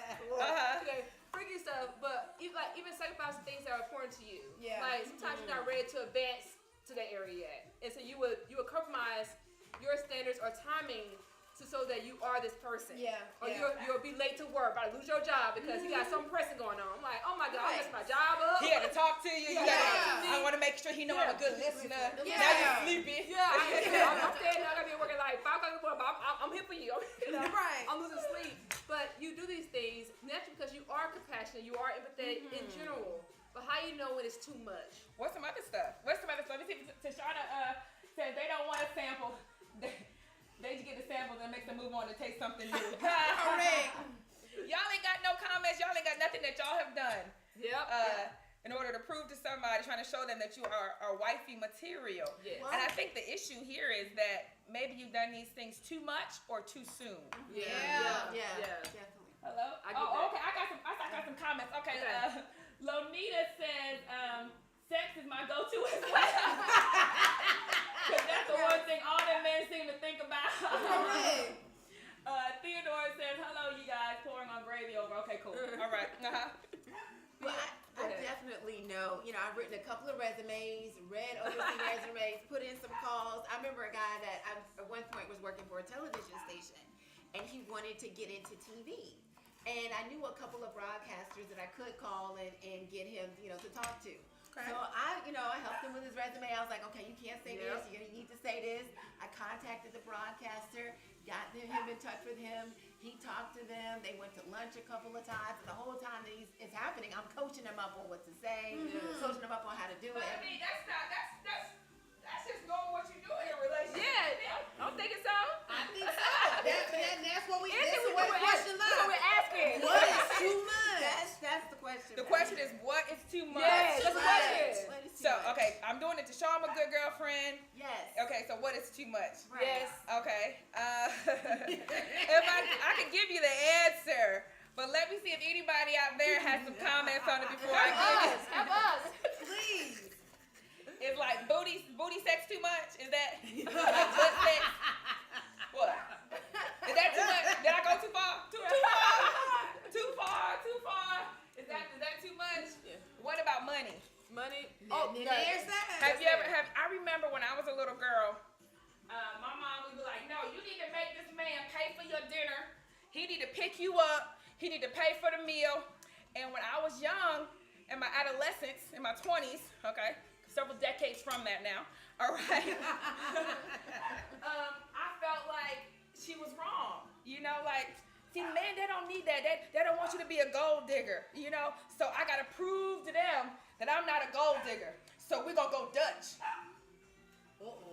Okay. Freaky stuff, but even sacrificing things that are important to you. Yeah. Like sometimes you're not ready to advance to that area yet, and so you would compromise your standards or timing so that you are this person. Yeah. Or you'll be late to work, about to lose your job because you got something pressing going on. I'm like, oh my God, I'm messing my job up. He had to talk to you. I want to make sure he know I'm a good listener. Yeah. Now you're sleepy. I'm staying out. I gotta be working like 5 o'clock in the morning, but I'm here for you. Right. I'm losing sleep. But you do these things naturally because you are compassionate, you are empathetic in general. But how you know when it's too much? What's some other stuff? Let me see. Tashana said they don't want a sample. They just get the samples and makes them move on to taste something new. Correct. Y'all ain't got no comments. Y'all ain't got nothing that y'all have done. Yep. In order to prove to somebody, trying to show them that you are wifey material. Yes. And I think the issue here is that maybe you've done these things too much or too soon. Yeah, definitely. Hello? I get that. Okay. I got some comments. Okay. Lonita says, sex is my go-to as well. Because that's the one thing all them men seem to think about. Theodore says, hello, you guys, pouring on gravy over. Okay, cool. All right. Well, I definitely know. I've written a couple of resumes, read overseas resumes, put in some calls. I remember a guy that at one point was working for a television station, and he wanted to get into TV. And I knew a couple of broadcasters that I could call and get him, to talk to. Okay. So I helped him with his resume. I was like, okay, you can't say this. You need to say this. I contacted the broadcaster, got him in touch with him. He talked to them. They went to lunch a couple of times. And the whole time that it's happening, I'm coaching them up on what to say, coaching them up on how to do it. I mean, that's just knowing what you do in a relationship. Yeah, I'm thinking so. I think so. That's what we. This is what what question we're asking to show I'm a good girlfriend. Yes. Okay, so what is too much? Right. Yes. Okay. If I can give you the answer, but let me see if anybody out there has some comments on it before I give it. Help us. Please. It's like booty sex too much? Is that like butt sex? What? Is that too much? Did I go too far? Too far. Is that too much? Yeah. What about money? Money. There's that. Have you ever I remember when I was a little girl, my mom would be like, no, you need to make this man pay for your dinner. He need to pick you up. He need to pay for the meal. And when I was young, in my adolescence, in my 20s, okay, several decades from that now, all right, I felt like she was wrong. You know, like, see, man, they don't need that. They don't want you to be a gold digger, you know? So I got to prove to them that I'm not a gold digger. So we're going to go Dutch.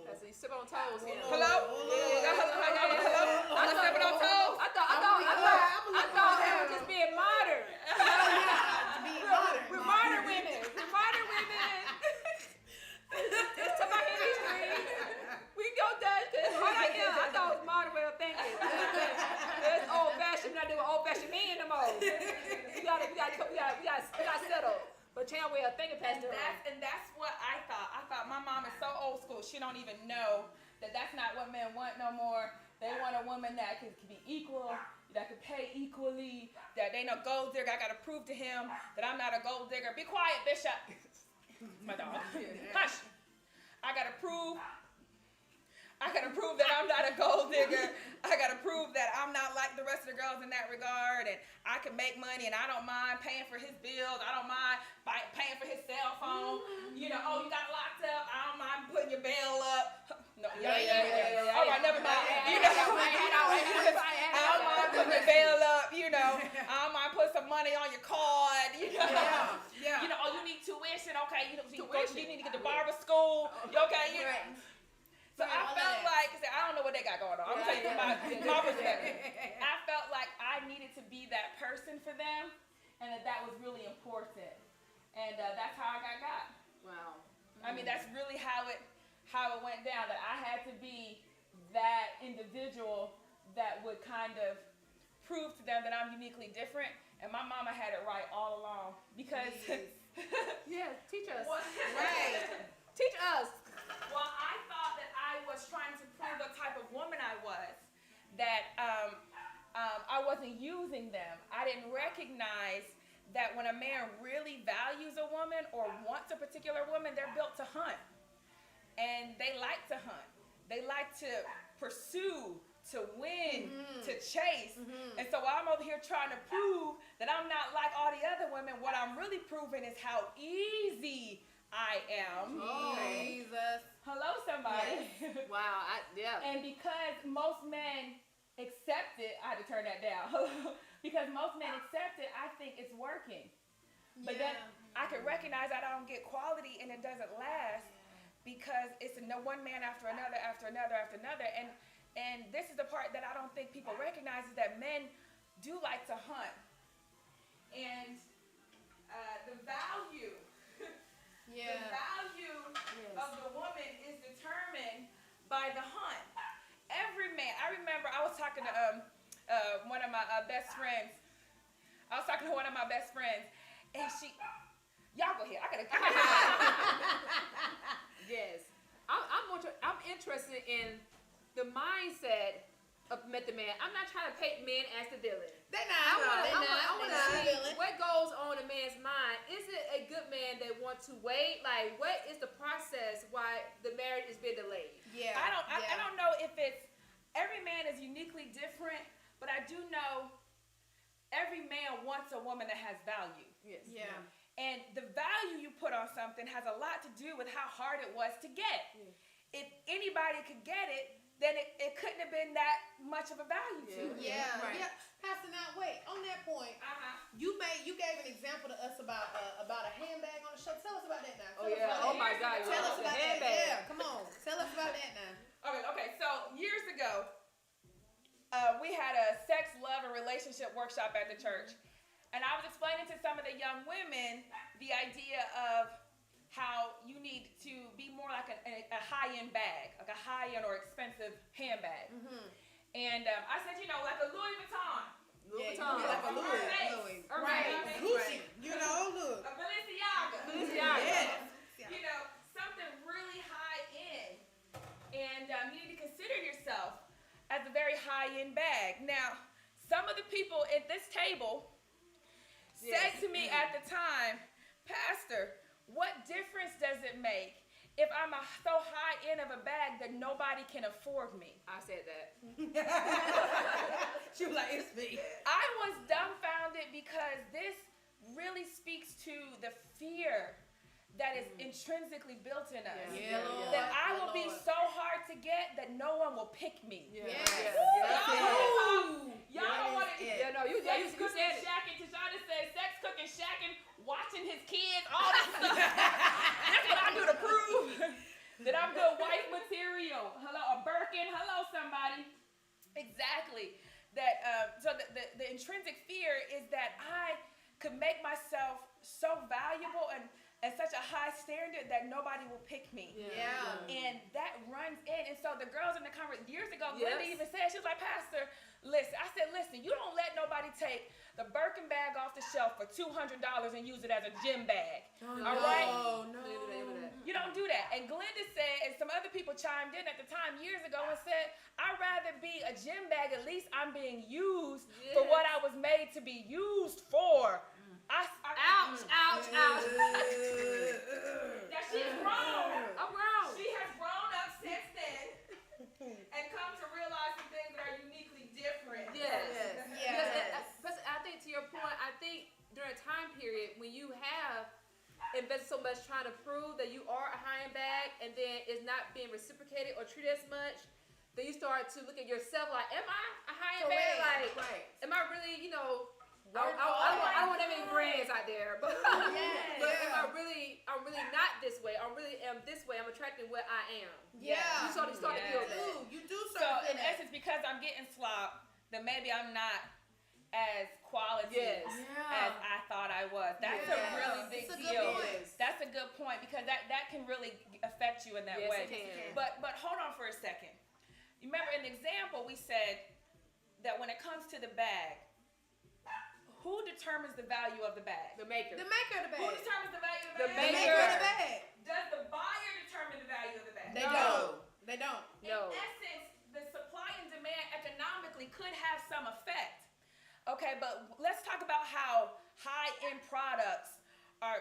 As you sip on toes. Yeah. Hello? Hello? I'm stepping on toes? I thought they were just being modern. We're modern women. It's to my history. We can go Dutch. I thought it was modern way of thinking. It's old fashioned. We're not doing old fashioned men no more. We gotta settle. But change way of thinking, Pastor. And that's what I thought. I thought my mom is so old school. She don't even know that that's not what men want no more. They want a woman that can be equal, that can pay equally, that they know gold digger. I got to prove to him that I'm not a gold digger. Be quiet, Bishop. My dog. Hush. I got to prove that I'm not a gold digger. I got to prove that I'm not like the rest of the girls in that regard, and I can make money, and I don't mind paying for his bills. I don't mind paying for his cell phone. You know, oh, you got locked up. I don't mind putting your bail up. No, yeah. All right, never mind. You know, I don't mind putting your bail up. You know, I don't mind putting some money on your card. You know, Yeah. You know, oh, you need tuition. Okay, you need to get to barber school. Okay, you know. So I felt like, I don't know what they got going on. I'm going to tell you my perspective. I felt like I needed to be that person for them, and that was really important. And that's how I got. Wow. I mean, that's really how it went down, that I had to be that individual that would kind of prove to them that I'm uniquely different. And my mama had it right all along. Because... Yeah, teach us. Right. Teach us. Well, I thought that I was trying to prove what type of woman I was, that I wasn't using them. I didn't recognize that when a man really values a woman or wants a particular woman, they're built to hunt. And they like to hunt. They like to pursue, to win, to chase. And so while I'm over here trying to prove that I'm not like all the other women, what I'm really proving is how easy I am. Jesus. Hello, somebody. Wow. Yeah. And because most men accept it, I had to turn that down. Because most men accept it, I think it's working. But then I can recognize I don't get quality and it doesn't last because it's one man after another, after another, after another. And this is the part that I don't think people recognize, is that men do like to hunt. And the value of the woman is determined by the hunt. Every man, I remember I was talking to one of my best friends. And y'all go ahead. I gotta. Yes. I'm interested in the mindset of the man. I'm not trying to paint men as the villain. I want to see what goes on in a man's mind. Is it a good man that wants to wait? Like, what is the process why the marriage is being delayed? Yeah. I don't know if it's, every man is uniquely different, but I do know every man wants a woman that has value. Yes. Yeah. And the value you put on something has a lot to do with how hard it was to get. Yeah. If anybody could get it, then it couldn't have been that much of a value to it. Yeah. Right. Yeah. Pastor, now wait. On that point, you gave an example to us about a handbag on the show. Tell us about that now. Oh yeah. Oh my God. Tell us The about that. handbag. Yeah. Come on. Tell us about that now. Okay. So years ago, we had a sex, love, and relationship workshop at the church. And I was explaining to some of the young women the idea of how you need to be more like a high-end bag, like a high-end or expensive handbag. And I said, like a Louis Vuitton. Louis Vuitton. Like a Louis. Right. Gucci. Look. A Balenciaga. Yes. Something really high-end. And you need to consider yourself as a very high-end bag. Now, some of the people at this table said to me at the time, Pastor, what difference does it make if I'm so high end of a bag that nobody can afford me? I said that. She was like, it's me. I was dumbfounded because this really speaks to the fear that is intrinsically built in us. Yeah, Lord. That I will be so hard to get that no one will pick me. Yes. Y'all don't want to. Yeah, no, you Cooking, said it. shacking. Tashana said sex, cooking, shacking, watching his kids, all that stuff. That's what I do to prove that I'm good wife material. Hello, a Birkin. Hello, somebody. Exactly. That. So the intrinsic fear is that I could make myself so valuable and such a high standard that nobody will pick me. Yeah. And that runs in. And so the girls in the conference years ago, Glenda even said, she was like, Pastor, listen. I said, listen, you don't let nobody take the Birkin bag off the shelf for $200 and use it as a gym bag. All right? No. You don't do that. And Glenda said, and some other people chimed in at the time years ago and said, I'd rather be a gym bag. At least I'm being used for what I was made to be used for. Ouch. Now she's grown. I'm grown. She has grown up since then and come to realize some things that are uniquely different. Yes. But I think to your point, I think during a time period when you have invested so much trying to prove that you are a high-end bag and then it's not being reciprocated or treated as much, then you start to look at yourself like, am I a high-end bag? Like, am I really, I don't want that many brands out there, but am I really? I'm really not this way. I really am this way. I'm attracting what I am. Yeah. You start to feel that. You do So start to in essence, because I'm getting slop, then maybe I'm not as quality as I thought I was. That's a really big deal. That's a good point because that can really affect you in that way. It can. But hold on for a second. You remember in the example we said that when it comes to the bag, who determines the value of the bag? The maker. The maker of the bag. Who determines the value of The the bag? The maker of the bag. Does the buyer determine the value of the bag? They don't. In essence, the supply and demand economically could have some effect. Okay, but let's talk about how high-end products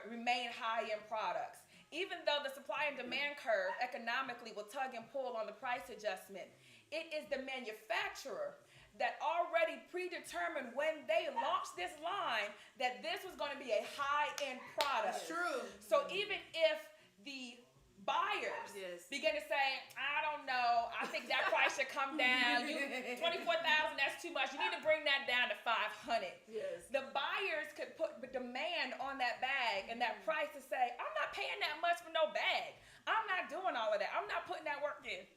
remain high-end products. Even though the supply and demand curve economically will tug and pull on the price adjustment, it is the manufacturer that already predetermined when they launched this line that this was going to be a high-end product. That's true. So even if the buyers begin to say, I don't know, I think that price should come down. $24,000, that's too much. You need to bring that down to $500. Yes. The buyers could put demand on that bag and that price to say, I'm not paying that much for no bag. I'm not doing all of that. I'm not putting that work in.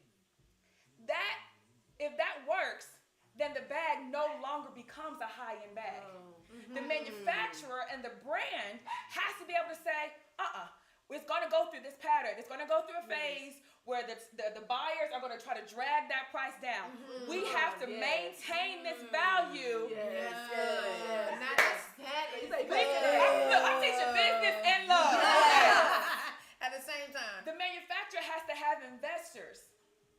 If that works, then the bag no longer becomes a high-end bag. The manufacturer and the brand has to be able to say, it's going to go through this pattern. It's going to go through a phase where the buyers are going to try to drag that price down. We have to maintain this value. Not that. I'm teaching business and love. At the same time. The manufacturer has to have investors.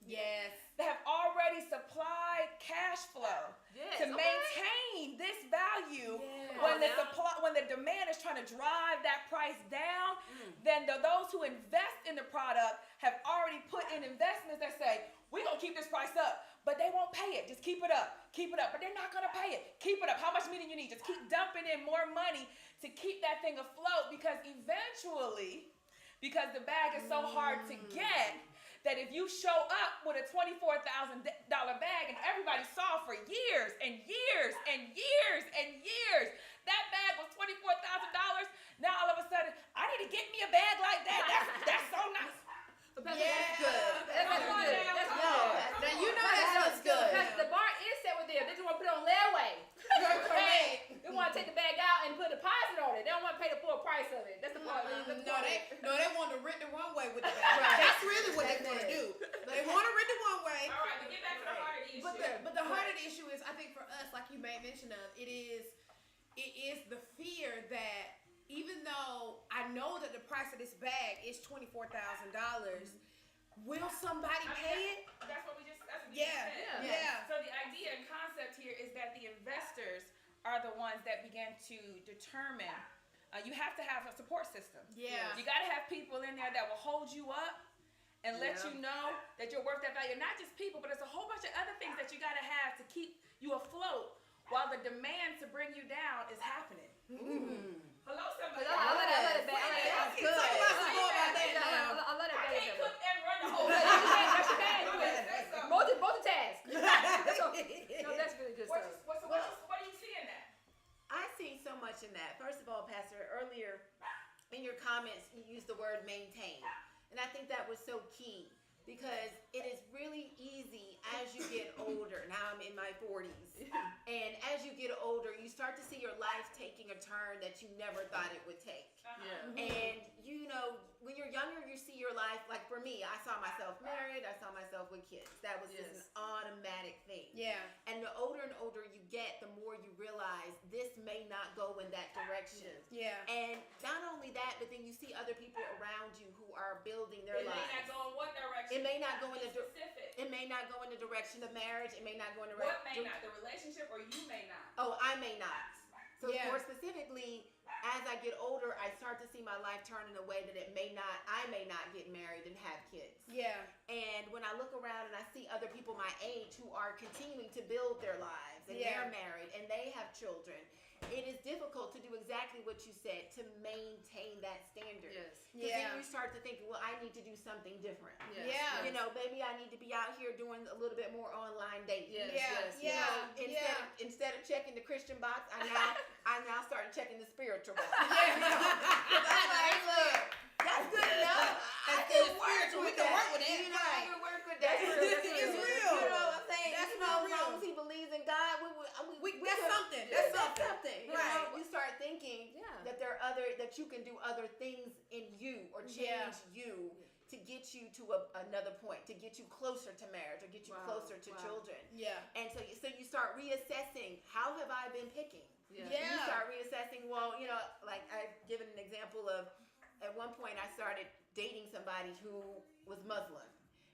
Yes. That have already supplied cash flow to maintain this value. When the demand is trying to drive that price down, then those who invest in the product have already put in investments that say, we're going to keep this price up, but they won't pay it. Just keep it up. But they're not going to pay it. Keep it up. How much money you need? Just keep dumping in more money to keep that thing afloat because eventually, because the bag is so hard to get, that if you show up with a $24,000 bag and everybody saw for years and years and years and years, that bag was $24,000. Now all of a sudden, I need to get me a bag like that. That's so nice. That's good. That's good. Now you know that sounds good. Because the bar is set with them. They just want to put it on layaway. They want to take the bag out and put a deposit on it. They don't want to pay the full price of it. That's the part. No, they want want to rent the runway with the bag. Right. That's really what they That's want to it. do. They want to rent the runway. All right, but get back to the heart of the issue. But the heart of the issue is, I think for us, like you made mention of, it is the fear that even though I know that the price of this bag is $24,000, will somebody pay it? That's what we just said. Yeah. So the idea and concept here is that the investors are the ones that begin to determine. You have to have a support system. Yeah. You got to have people in there that will hold you up and let you know that you're worth that value. Not just people, but there's a whole bunch of other things that you got to have to keep you afloat while the demand to bring you down is happening. Hello, somebody. I love that. That's good. Talk about some more about that now. I love that. I can't cook and run the whole Multitask. No, that's really good stuff. What do you see in that? I see so much in that. First of all, Pastor, earlier in your comments, you used the word maintain. And I think that was so key because it is really easy as you get older. Now I'm in my 40s. And as you get older, you start to see your life taking a turn that you never thought it would take. And you know, when you're younger, you see your life, like for me, I saw myself married, I saw myself with kids. That was just an automatic thing. Yeah. And the older and older you get, the more you realize this may not go in that direction. Yeah. And not only that, but then you see other people around you who are building their It lives. may not go in what direction? It may not go in the specific. It may not go in the direction of marriage. It may not go in the What may not? The relationship, or you may not? Oh, I may not. So Yeah. more specifically, as I get older, I start to see my life turn in a way that I may not get married and have kids. Yeah. And when I look around and I see other people my age who are continuing to build their lives and they're married and they have children, it is difficult to do exactly what you said, to maintain that standard. Because then you start to think, well, I need to do something different. Yeah. You know, maybe I need to be out here doing a little bit more online dating. You know, instead of checking the Christian box, I now started checking the spiritual box. I'm like, look, that's good enough. I can work with that. You know, I can work with that. It's real. You know what I'm saying? That's You know, as real. long as he believes in God, That's something. That's something. You know, you start thinking that that you can do other things in you or change you to get you to another point, to get you closer to marriage or get you closer to children. Yeah. And so you start reassessing, how have I been picking? Yeah. You start reassessing, well, you know, like I've given an example of, at one point I started dating somebody who was Muslim.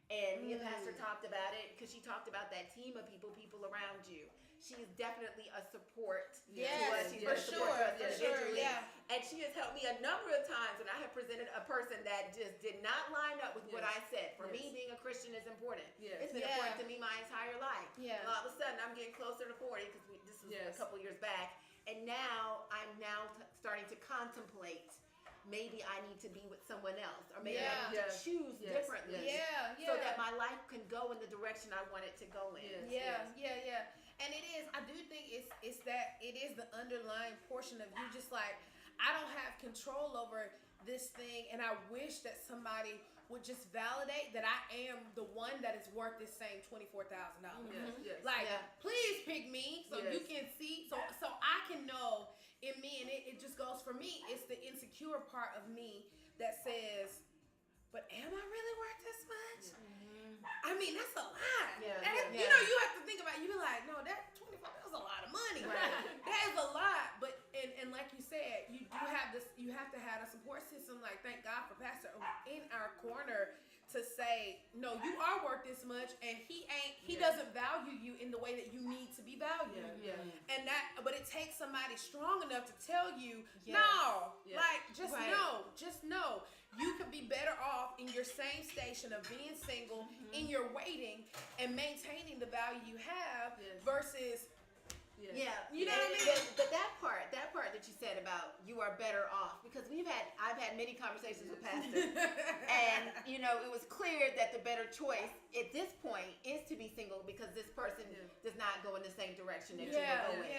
And me and Pastor talked about it because she talked about that team of people around you. She is definitely a support to us. She's for a support to us sure, individually. yeah. And she has helped me a number of times when I have presented a person that just did not line up with what I said. For me, being a Christian is important. It's been important to me my entire life. Yeah. And all of a sudden, I'm getting closer to 40 because this was a couple years back. And now I'm starting to contemplate, maybe I need to be with someone else, or maybe I need to choose differently, so that my life can go in the direction I want it to go in. And it is. I do think it's that it is the underlying portion of you just like, I don't have control over this thing, and I wish that somebody would just validate that I am the one that is worth this same $24,000. Please pick me so you can see, so I can know in me, and it just goes for me. It's the insecure part of me that says, but am I really worth this much? I mean, that's a lot. You know, you have to think about it. You be like, no, that $24, that's a lot of money. That is a lot. But and like you said, you do have this. You have to have a support system. Like, thank God for Pastor in our corner to say, no, you are worth this much, and he doesn't value you in the way that you need to be valued. And but it takes somebody strong enough to tell you, no, like just know. You could be better off in your same station of being single, in your waiting, and maintaining the value you have versus. You know what I mean? But that part that you said about you are better off, because I've had many conversations with pastors, and you know, it was clear that the better choice at this point is to be single because this person does not go in the same direction that you were going.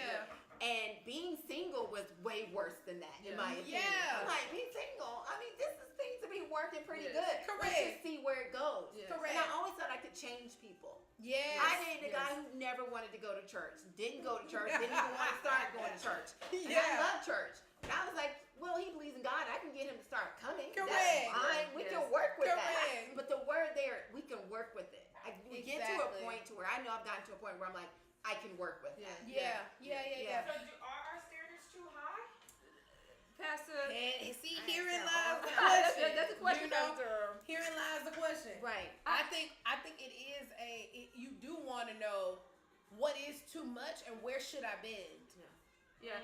And being single was way worse than that, in my opinion. I'm like, being single, I mean, this seems to be working pretty good. Let's just see where it goes. And I always thought I could change people. I dated a guy who never wanted to go to church, didn't go to church, didn't even want to start going to church. And I love church. And I was like, well, he believes in God. I can get him to start coming. Correct. That's fine. We can work with that. Correct. But the word there, we can work with it. We get to a Exactly. point to where I know I've gotten to a point where I'm like, I can work with that. Yeah. So are our standards too high? Pastor. And see, herein That's lies the all. question. That's a question, You know, Pastor. herein lies the question. Right. I think it is you do want to know what is too much and where should I bend. Yeah.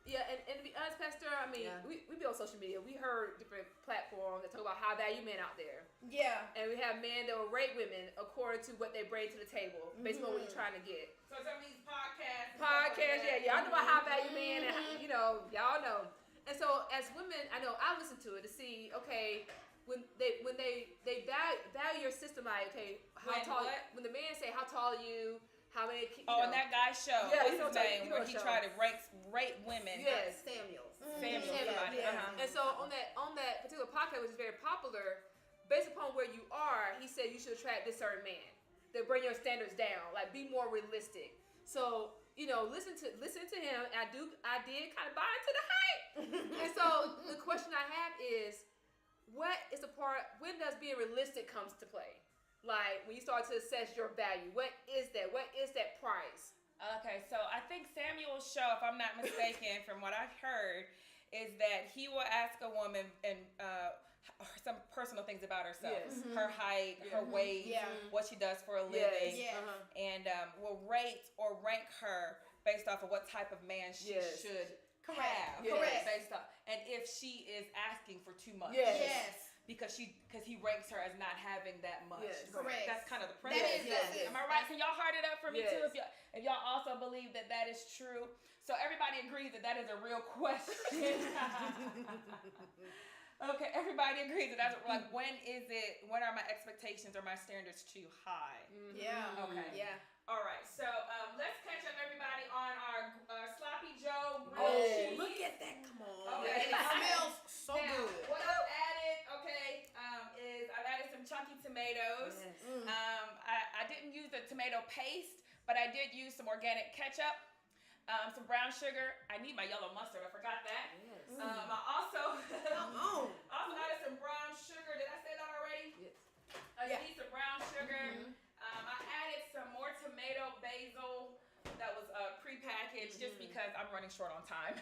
Yeah, and to be honest, Pastor, I mean, we be on social media. We heard different platforms that talk about high value men out there. Yeah. And we have men that will rate women according to what they bring to the table, based on what you're trying to get. So some of these podcasts. Y'all know about high value men, and y'all know. And so as women, I know I listen to it to see, okay, when they value your system, like, okay, how tall? When the man say, how tall are you? How many? On that guy's show. Yeah, What's his name? Where he show. tried to rate women. Yes. Samuels. Samuel. Somebody. Yeah. And so on that particular podcast, which is very popular, based upon where you are, he said you should attract this certain man. That bring your standards down, like be more realistic. So listen to him. And I did kind of buy into the hype. And so the question I have is, what is the part? When does being realistic comes to play? Like when you start to assess your value, what is that? What is that price? Okay, so I think Samuel's show, if I'm not mistaken, from what I've heard, is that he will ask a woman and some personal things about herself, Yes. her height, her weight, what she does for a living, and will rate or rank her based off of what type of man she should have. Correct. Based off, and if she is asking for too much. Yes. Because he ranks her as not having that much. Yes. Correct. That's kind of the That premise. is. Am I right? Can y'all heart it up for me Yes. too? If y'all also believe that is true. So everybody agrees that is a real question. Okay, everybody agrees that that's like, when are my expectations or my standards too high? Yeah. Okay. Yeah. All right. So let's catch up everybody on our Sloppy Joe grilled Oh, cheese. look at that! Come on. Okay. And it smells so Now, good. what I've added, is I've added some chunky tomatoes. Yes. I didn't use the tomato paste, but I did use some organic ketchup, some brown sugar. I need my yellow mustard. I forgot that. Yes. I also Come on. added some brown sugar. Did I say that already? Yes. I need some brown sugar. I added some more tomato basil that was pre-packaged just because I'm running short on time.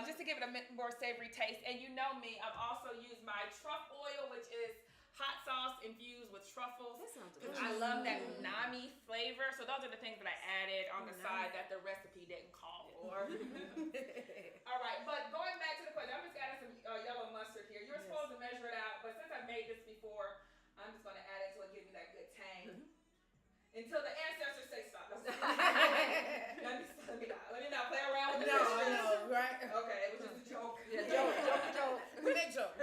Just to give it a more savory taste. And you know me, I've also used my truffle oil, which is hot sauce infused with truffles. That sounds Because delicious. I love that umami flavor. So those are the things that I added on the side that the recipe didn't call for. All right, but going back to the question, I'm just adding some yellow mustard here. You're supposed to measure it out, but since I've made this before, I'm just going to add it so it gives me that good tang. Until the ancestors say stop. let me not play around with the pictures. Right? Okay, it was just a joke. Yeah, joke. Big joke.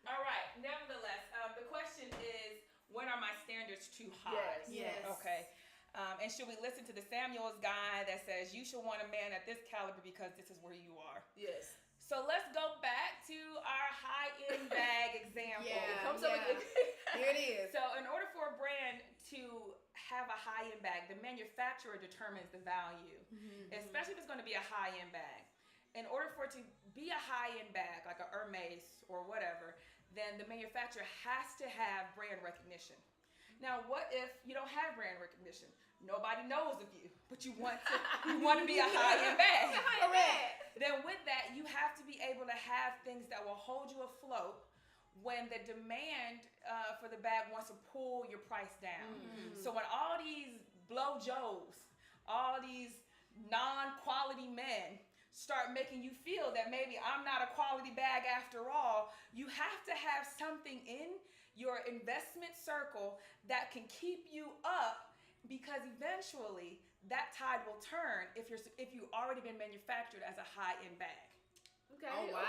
All right, nevertheless, the question is, when are my standards too high? Yes. Okay. And should we listen to the Samuels guy that says you should want a man at this caliber because this is where you are? Yes. So let's go back to our high-end bag example. Here it is. So in order for a brand to have a high-end bag, the manufacturer determines the value, especially if it's going to be a high-end bag. In order for it to be a high-end bag, like a Hermes or whatever, then the manufacturer has to have brand recognition. Now, what if you don't have brand recognition? Nobody knows of you, but you want to be a high-end bag. Correct. Then with that, you have to be able to have things that will hold you afloat when the demand for the bag wants to pull your price down. So when all these blow Joes, all these non-quality men start making you feel that maybe I'm not a quality bag after all, you have to have something in your investment circle that can keep you up, because eventually that tide will turn if you've already been manufactured as a high-end bag. Okay. Oh, wow.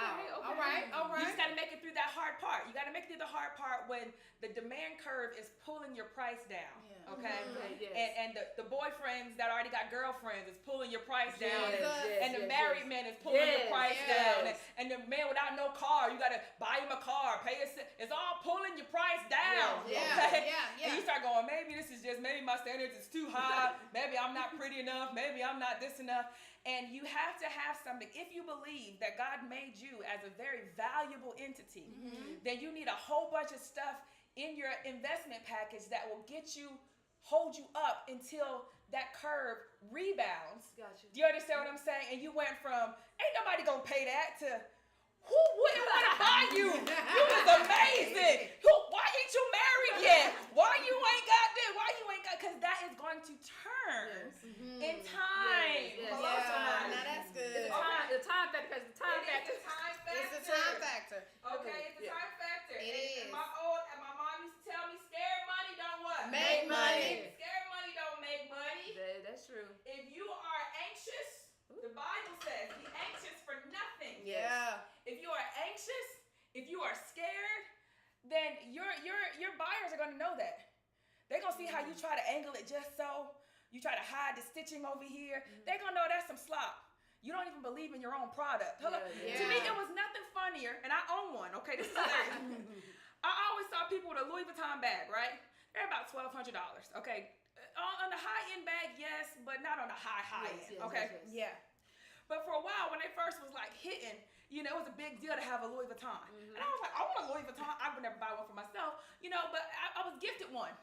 Okay. All right. You just got to make it through that hard part. You got to make it through the hard part when the demand curve is pulling your price down. Yeah. Okay? Yes. And the boyfriends that already got girlfriends is pulling your price down. Yes, And the married men is pulling your price down. Yes. And the man without no car, you got to buy him a car, pay it's all pulling your price down. Yeah. Okay? Yeah. And you start going, maybe my standards is too high. Maybe I'm not pretty enough. Maybe I'm not this enough. And you have to have something. If you believe that God made you as a very valuable entity, then you need a whole bunch of stuff in your investment package that will hold you up until that curve rebounds. Gotcha. Do you understand what I'm saying? And you went from, ain't nobody gonna pay that, to who wouldn't want to buy you? You was amazing. Why ain't you married yet? Why you ain't got this? Why you ain't got? Because that is going to turn in time. Yes. Hello, Yeah, somebody. now that's good. The time factor, because the time It factor. is a time factor. It's a time factor. Okay, it's a time factor. It And is. my mom used to tell me, scared money don't what? Make money. Scared money don't make money. That's true. If you are anxious, the Bible says, be anxious for nothing. Yeah. If you are anxious, if you are scared, then your buyers are gonna know that. They're gonna see how you try to angle it just so. You try to hide the stitching over here. They're gonna know that's some slop. You don't even believe in your own product. Hello? Yeah. To me, it was nothing funnier, and I own one. Okay, this is hilarious. I always saw people with a Louis Vuitton bag, right? They're about $1,200. Okay, on the high end bag, yes, but not on the high end. Okay. Yeah. But for a while, when they first was like hitting, it was a big deal to have a Louis Vuitton. And I was like, I want a Louis Vuitton. I would never buy one for myself, but I was gifted one,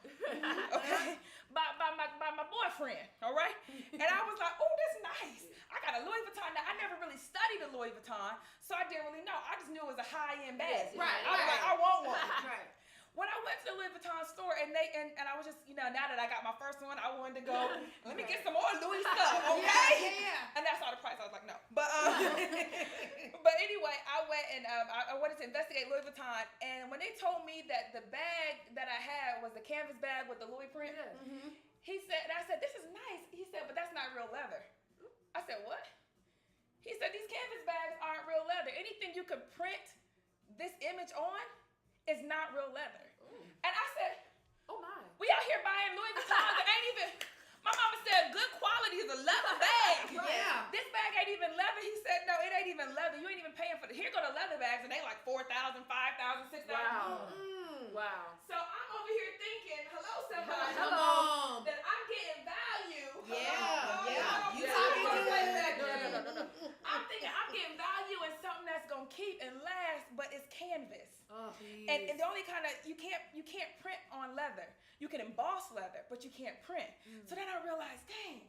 okay, by my boyfriend, all right? And I was like, oh, this nice. I got a Louis Vuitton. Now, I never really studied a Louis Vuitton, so I didn't really know. I just knew it was a high-end bag. Yes, I was like, I want one. Right. When I went to the Louis Vuitton store and I was just, now that I got my first one, I wanted to go, let me get some more Louis stuff, okay? Yeah. And that's all the price. I was like, no. But but anyway, I went and I wanted to investigate Louis Vuitton. And when they told me that the bag that I had was the canvas bag with the Louis print, I said, this is nice. He said, but that's not real leather. I said, what? He said, these canvas bags aren't real leather. Anything you could print this image on is not real leather. And I said, Oh my. we out here buying Louis Vuittons that ain't even, my mama said good quality is a leather bag. Yeah. This bag ain't even leather. He said, no, it ain't even leather. You ain't even paying for here go the leather bags and they like $4,000, $5,000, $6,000. Wow. Wow. So I'm over here thinking, hello somebody. Come on. That I'm getting value. Yeah. You talking good. No. I'm thinking I'm getting value in something that's gonna keep and last, but it's canvas. Oh, And the only kind of you can't print on leather. You can emboss leather, but you can't print. So then I realized, dang,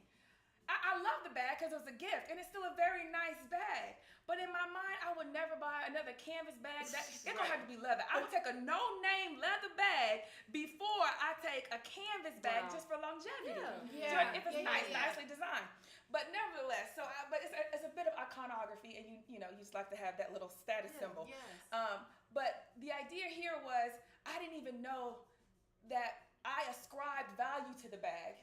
I love the bag because it was a gift, and it's still a very nice bag. But in my mind, I would never buy another canvas bag. It's gonna have to be leather. I would take a no-name leather bag before I take a canvas bag just for longevity. Yeah. If it's nicely designed. But nevertheless, but it's a bit of iconography, and you just like to have that little status symbol. Yes. But the idea here was I didn't even know that I ascribed value to the bag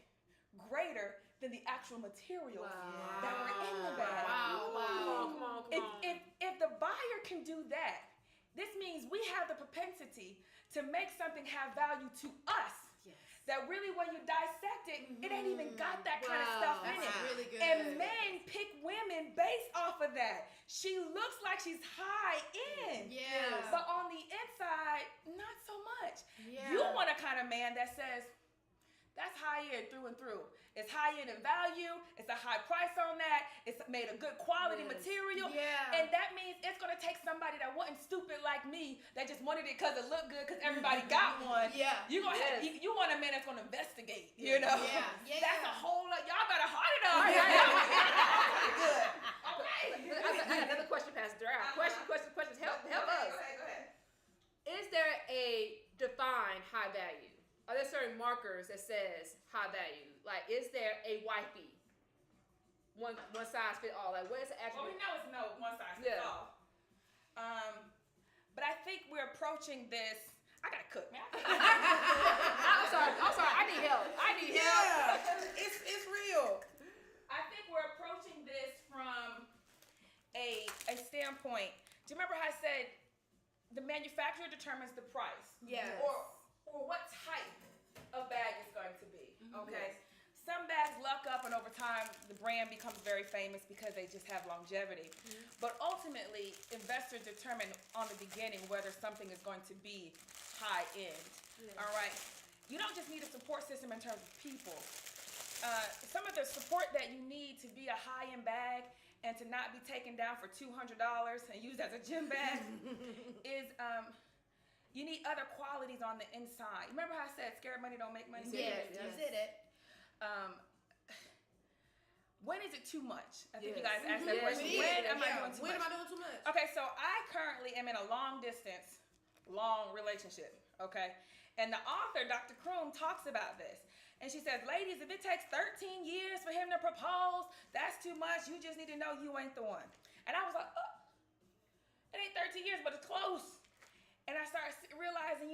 greater than the actual materials that were in the bag. Wow. Come on. If the buyer can do that, this means we have the propensity to make something have value to us. Yes. That really, when you dissect it, it ain't even got that kind of stuff in That's it. really good. And men pick women based off of that. She looks like she's high end. Yes. But on the inside, not so much. Yeah. You want a kind of man that says, that's high end through and through. It's high end in value. It's a high price on that. It's made a good quality material. Yeah. And that means it's going to take somebody that wasn't stupid like me, that just wanted it because it looked good because everybody got one. Yeah. You want a man that's going to investigate, Yeah. That's a whole lot. Y'all better heart it up. Good. Okay. I got another question, Pastor. Questions. Help us. Go ahead. Is there a defined high value? Are there certain markers that says high value? Like, is there a wifey? One size fit all. Like, what is the Well, attribute? we know it's no one size fits all. But I think we're approaching this. I gotta cook, man. I'm sorry. I need help. Yeah. It's real. I think we're approaching this from a standpoint. Do you remember how I said the manufacturer determines the price? Yes. Or what type of bag it's going to be. Okay. Some bags luck up, and over time, the brand becomes very famous because they just have longevity. But ultimately, investors determine on the beginning whether something is going to be high end. All right. You don't just need a support system in terms of people. some of the support that you need to be a high-end bag and to not be taken down for $200 and used as a gym bag is you need other qualities on the inside. Remember how I said scared money don't make money? Yes, you said it. When is it too much? I think you Yes. guys asked that question. When am I doing too When much? am I doing too much? Okay, so I currently am in a long relationship, okay? And the author, Dr. Kroom, talks about this. And she says, ladies, if it takes 13 years for him to propose, that's too much. You just need to know you ain't the one. And I was like, oh, it ain't 13 years, but it's close. And I started realizing,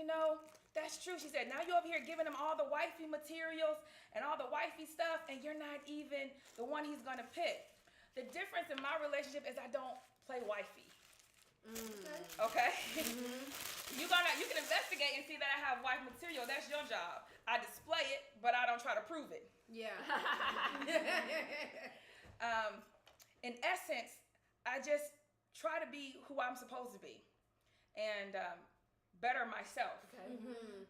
that's true. She said, now you're over here giving him all the wifey materials and all the wifey stuff, and you're not even the one he's going to pick. The difference in my relationship is I don't play wifey. Okay? You can investigate and see that I have wife material. That's your job. I display it, but I don't try to prove it. Yeah. In essence, I just try to be who I'm supposed to be and better myself. Okay.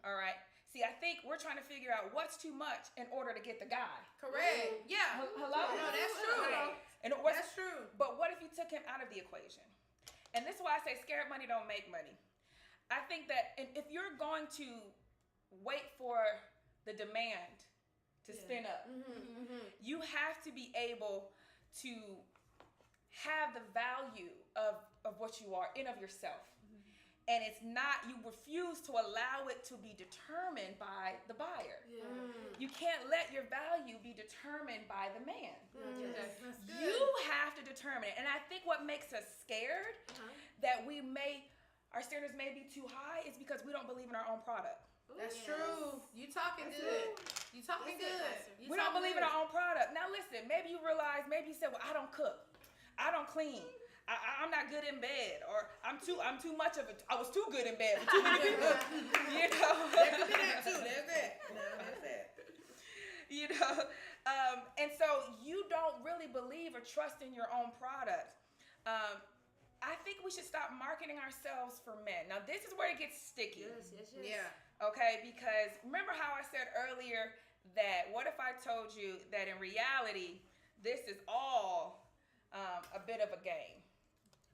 All right? See, I think we're trying to figure out what's too much in order to get the guy. Correct. Yeah. Hello? No, that's true. Okay. And That's true. But what if you took him out of the equation? And this is why I say scared money don't make money. I think that if you're going to wait for the demand to spin up, you have to be able to have the value of what you are in of yourself. And it's not, you refuse to allow it to be determined by the buyer. Yeah. You can't let your value be determined by the man. That's good. You have to determine it. And I think what makes us scared that our standards may be too high is because we don't believe in our own product. That's true. You talking good. You talking good. We don't believe in our own product. Now listen, maybe you realize, maybe you said, well, I don't cook. I don't clean. I'm not good in bed, or I was too good in bed for too many people. There could be that too. There's that. No, that's that. And so you don't really believe or trust in your own product. I think we should stop marketing ourselves for men. Now this is where it gets sticky. Yes. Yeah. Okay, because remember how I said earlier that what if I told you that in reality this is all a bit of a game?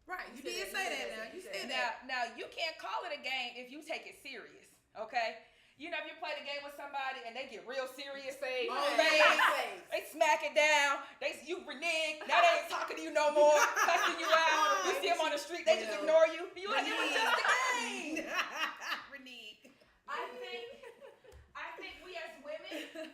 Right. You did say that now. You said that. Now you can't call it a game if you take it serious. Okay. If you play the game with somebody and they get real serious, Face. they smack it down. You renege. Now they ain't talking to you no more, cussing you out. You see them on the street, they just ignore you. You like, it was just a game. Renege. I think we as women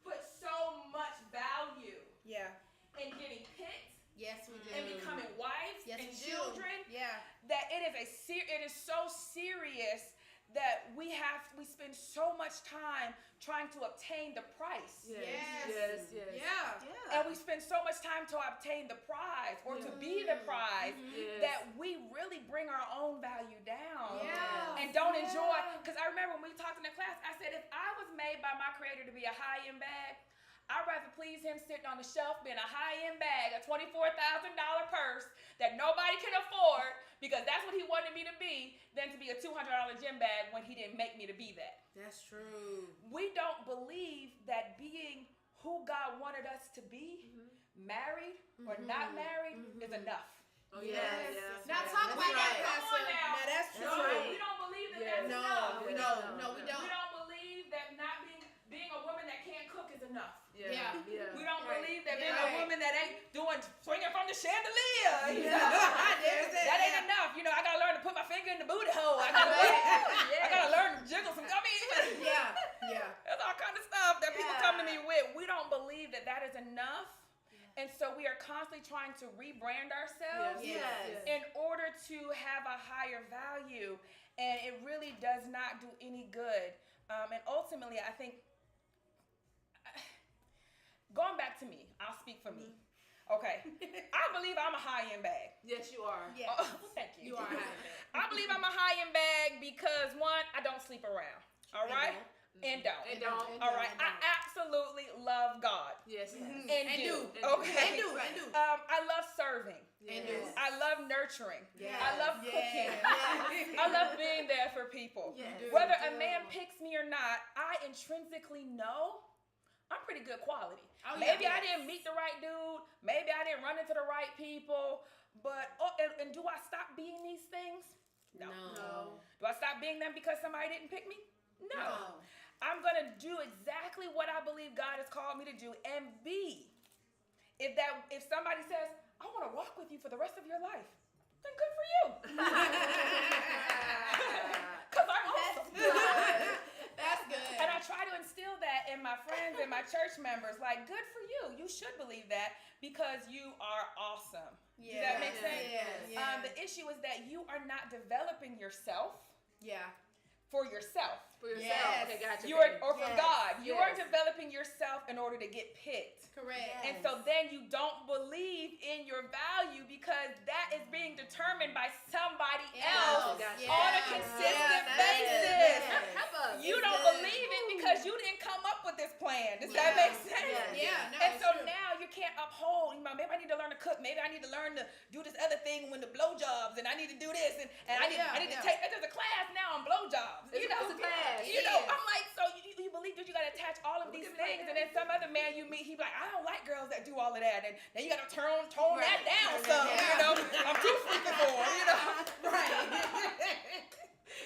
put so much value in getting picked Yes, we do. and becoming wives Yes, and we do. children Yeah. that it is so serious that we spend so much time trying to obtain the price. Yes. Yeah. And we spend so much time to obtain the prize or to be the prize that we really bring our own value down and don't enjoy. Because I remember when we talked in the class, I said, if I was made by my creator to be a high-end bag, I'd rather please him sitting on the shelf being a high-end bag, a $24,000 purse that nobody can afford because that's what he wanted me to be, than to be a $200 gym bag when he didn't make me to be that. That's true. We don't believe that being who God wanted us to be, married or not married, is enough. Oh, yes. Now talk about that, Come on Pastor. now. Now that's true. We don't believe that that's enough. We don't. We don't believe that not being a woman that can't cook is enough. Yeah. We don't believe that being Yeah. a woman that ain't swinging from the chandelier. There's That ain't enough. I gotta learn to put my finger in the booty hole. I gotta learn to jiggle some. Yeah. There's all kind of stuff that people come to me with. We don't believe that is enough. And so we are constantly trying to rebrand ourselves in order to have a higher value. And it really does not do any good. And ultimately, I think, going back to me, I'll speak for me. Okay. I believe I'm a high-end bag. Yes, you are. Yeah. Thank you. You are a high-end bag. I believe I'm a high-end bag because, one, I don't sleep around. All right? And don't. All right. I absolutely love God. Yes. And do. And Okay. And do. I love serving. And do. I love nurturing. Yes. I love cooking. Yes. I love being there for people. Yes. Whether a man picks me or not, I intrinsically know I'm pretty good quality. Oh, Maybe yeah. I didn't meet the right dude. Maybe I didn't run into the right people. But, and do I stop being these things? No. Do I stop being them because somebody didn't pick me? No. I'm going to do exactly what I believe God has called me to do and be. If somebody says, I want to walk with you for the rest of your life, then good for you. Because I'm awesome. That's good. And I try to instill that in my friends and my church members. Like, good for you. You should believe that because you are awesome. Does that make sense? Yeah. The issue is that you are not developing yourself Yeah. for yourself. For yourself. Yes. Okay, gotcha. Or for God. You are developing yourself in order to get picked. Correct. And so then you don't believe in your value because that is being determined by somebody else Gotcha. on a consistent basis. Help us. You don't believe it because you didn't come up with this plan. Does that make sense? Yeah, no, And it's so true. now you can't uphold, maybe I need to learn to cook. Maybe I need to learn to do this other thing when the blowjobs, and I need to do this, and I need to take, there's a class now on blowjobs. It's a class. I'm like, so you believe that you got to attach all of these things, and then some other man you meet, he be like, I don't like girls that do all of that, and then you got to tone that down some, I'm too freaking for him, Right.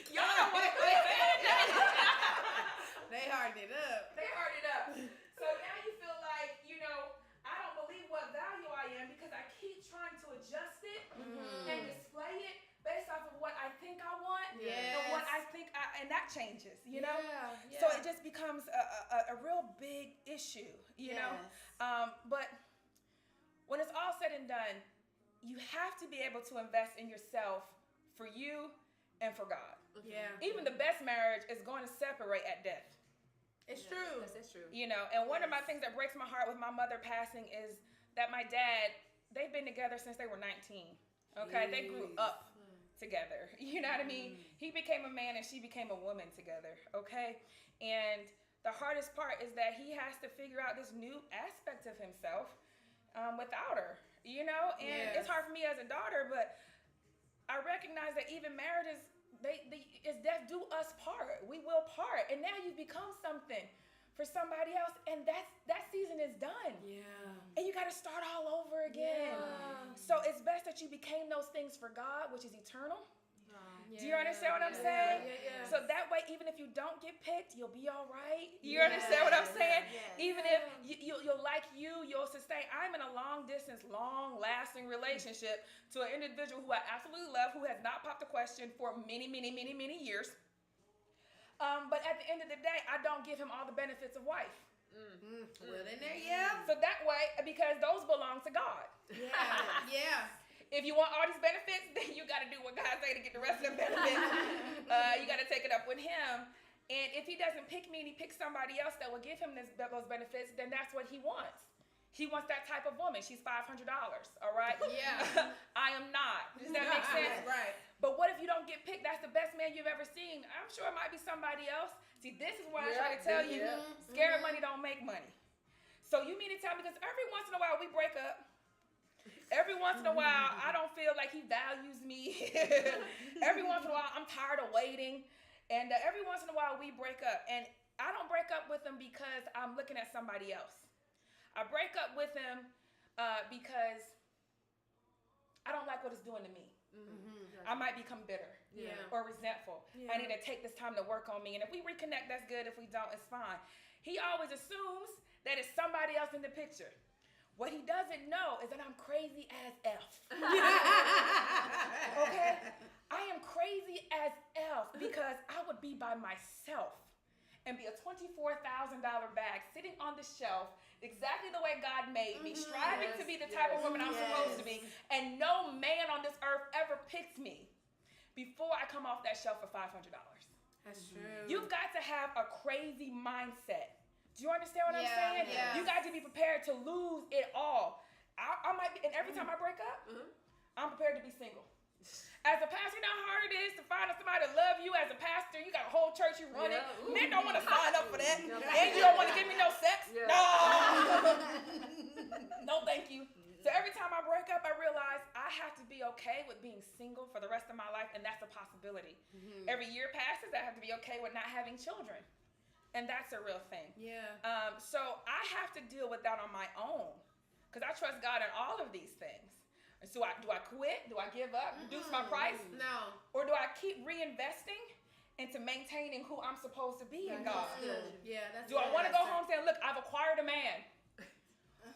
Y'all don't want to play that. They hardened it up. They hard it up. So now you feel like, I don't believe what value I am because I keep trying to adjust it and display it based off of what I think I want and what I think and that changes, know? Yeah. So it just becomes a real big issue, know? But when it's all said and done, you have to be able to invest in yourself for you and for God. Yeah. Even the best marriage is going to separate at death. It's true. That's true. And one of my things that breaks my heart with my mother passing is that my dad, they've been together since they were 19. Okay? They grew up together. You know what I mean? He became a man and she became a woman together. Okay? And the hardest part is that he has to figure out this new aspect of himself without her. And it's hard for me as a daughter, but I recognize that even marriages, it's death do us part. We will part. And now you've become something for somebody else, and that season is done. Yeah. And you got to start all over again. Yeah. So it's best that you became those things for God, which is eternal. Do you understand what I'm saying? Yeah. So that way, even if you don't get picked, you'll be all right. You understand what I'm saying? Even if you'll like you'll sustain. I'm in a long-distance, long-lasting relationship to an individual who I absolutely love, who has not popped a question for many, many, many, many years. But at the end of the day, I don't give him all the benefits of wife. Well, in there, So that way, because those belong to God. Yeah. If you want all these benefits, then you got to do what God say to get the rest of the benefits. You got to take it up with him. And if he doesn't pick me and he picks somebody else that will give him those benefits, then that's what he wants. He wants that type of woman. She's $500, all right? Yeah. I am not. Does that make sense? Right. But what if you don't get picked? That's the best man you've ever seen. I'm sure it might be somebody else. See, this is why I try to tell you, scared money don't make money. So you mean to tell me, because every once in a while we break up. Every once in a while, I don't feel like he values me. Every once in a while, I'm tired of waiting. And every once in a while, we break up. And I don't break up with him because I'm looking at somebody else. I break up with him because I don't like what it's doing to me. I might become bitter or resentful. I need to take this time to work on me. And if we reconnect, that's good. If we don't, it's fine. He always assumes that it's somebody else in the picture. What he doesn't know is that I'm crazy as F. Okay? I am crazy as F because I would be by myself and be a $24,000 bag sitting on the shelf exactly the way God made me, striving to be the type of woman I'm supposed to be, and no man on this earth ever picks me before I come off that shelf for $500. That's true. You've got to have a crazy mindset. Do you understand what I'm saying? Yeah. You got to be prepared to lose it all. I might be, and every time I break up, I'm prepared to be single. As a pastor, you know how hard it is to find somebody to love you. As a pastor, you got a whole church you running. Men don't want to sign up for that. And you don't want to give me no sex. No. No, thank you. So every time I break up, I realize I have to be okay with being single for the rest of my life, and that's a possibility. Every year passes, I have to be okay with not having children. And that's a real thing. Yeah. So I have to deal with that on my own because I trust God in all of these things. And so do I quit? Do I give up? Reduce my price? No. Or do I keep reinvesting into maintaining who I'm supposed to be in God? Yeah, that's Do I want to go home saying, look, I've acquired a man?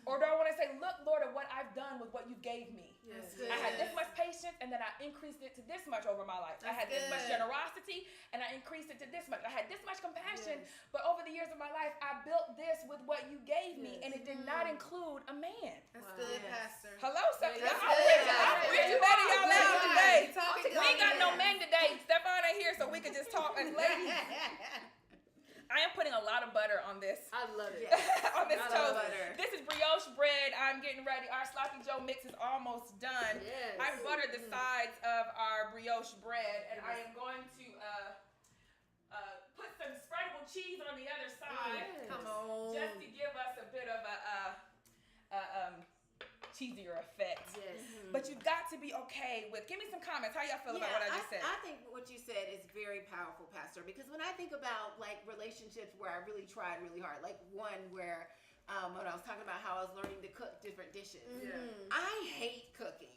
Or do I want to say, look, Lord, at what I've done with what you gave me? Yes. I had this much patience, and then I increased it to this much over my life. I had this much generosity, and I increased it to this much. I had this much compassion, but over the years of my life, I built this with what you gave me, and it did not include a man. That's good, Pastor. Hello, so That's I'm good. preaching better y'all laughing today. Talking We ain't got no men today. Stefan ain't here, so we can just talk as ladies. I am putting a lot of butter on this. I love it. On this I toast. love butter. This is brioche bread. I'm getting ready. Our sloppy Joe mix is almost done. Yes. I've buttered the sides of our brioche bread, and I am going to put some spreadable cheese on the other side, Yes. Come on. just to give us a bit of a cheesier effect. Yes. But you've got to be okay with. Give me some comments. How y'all feel about what I just said? I think what you said is very powerful, Pastor, because when I think about like relationships where I really tried really hard, like one where when I was talking about how I was learning to cook different dishes. Yeah. I hate cooking.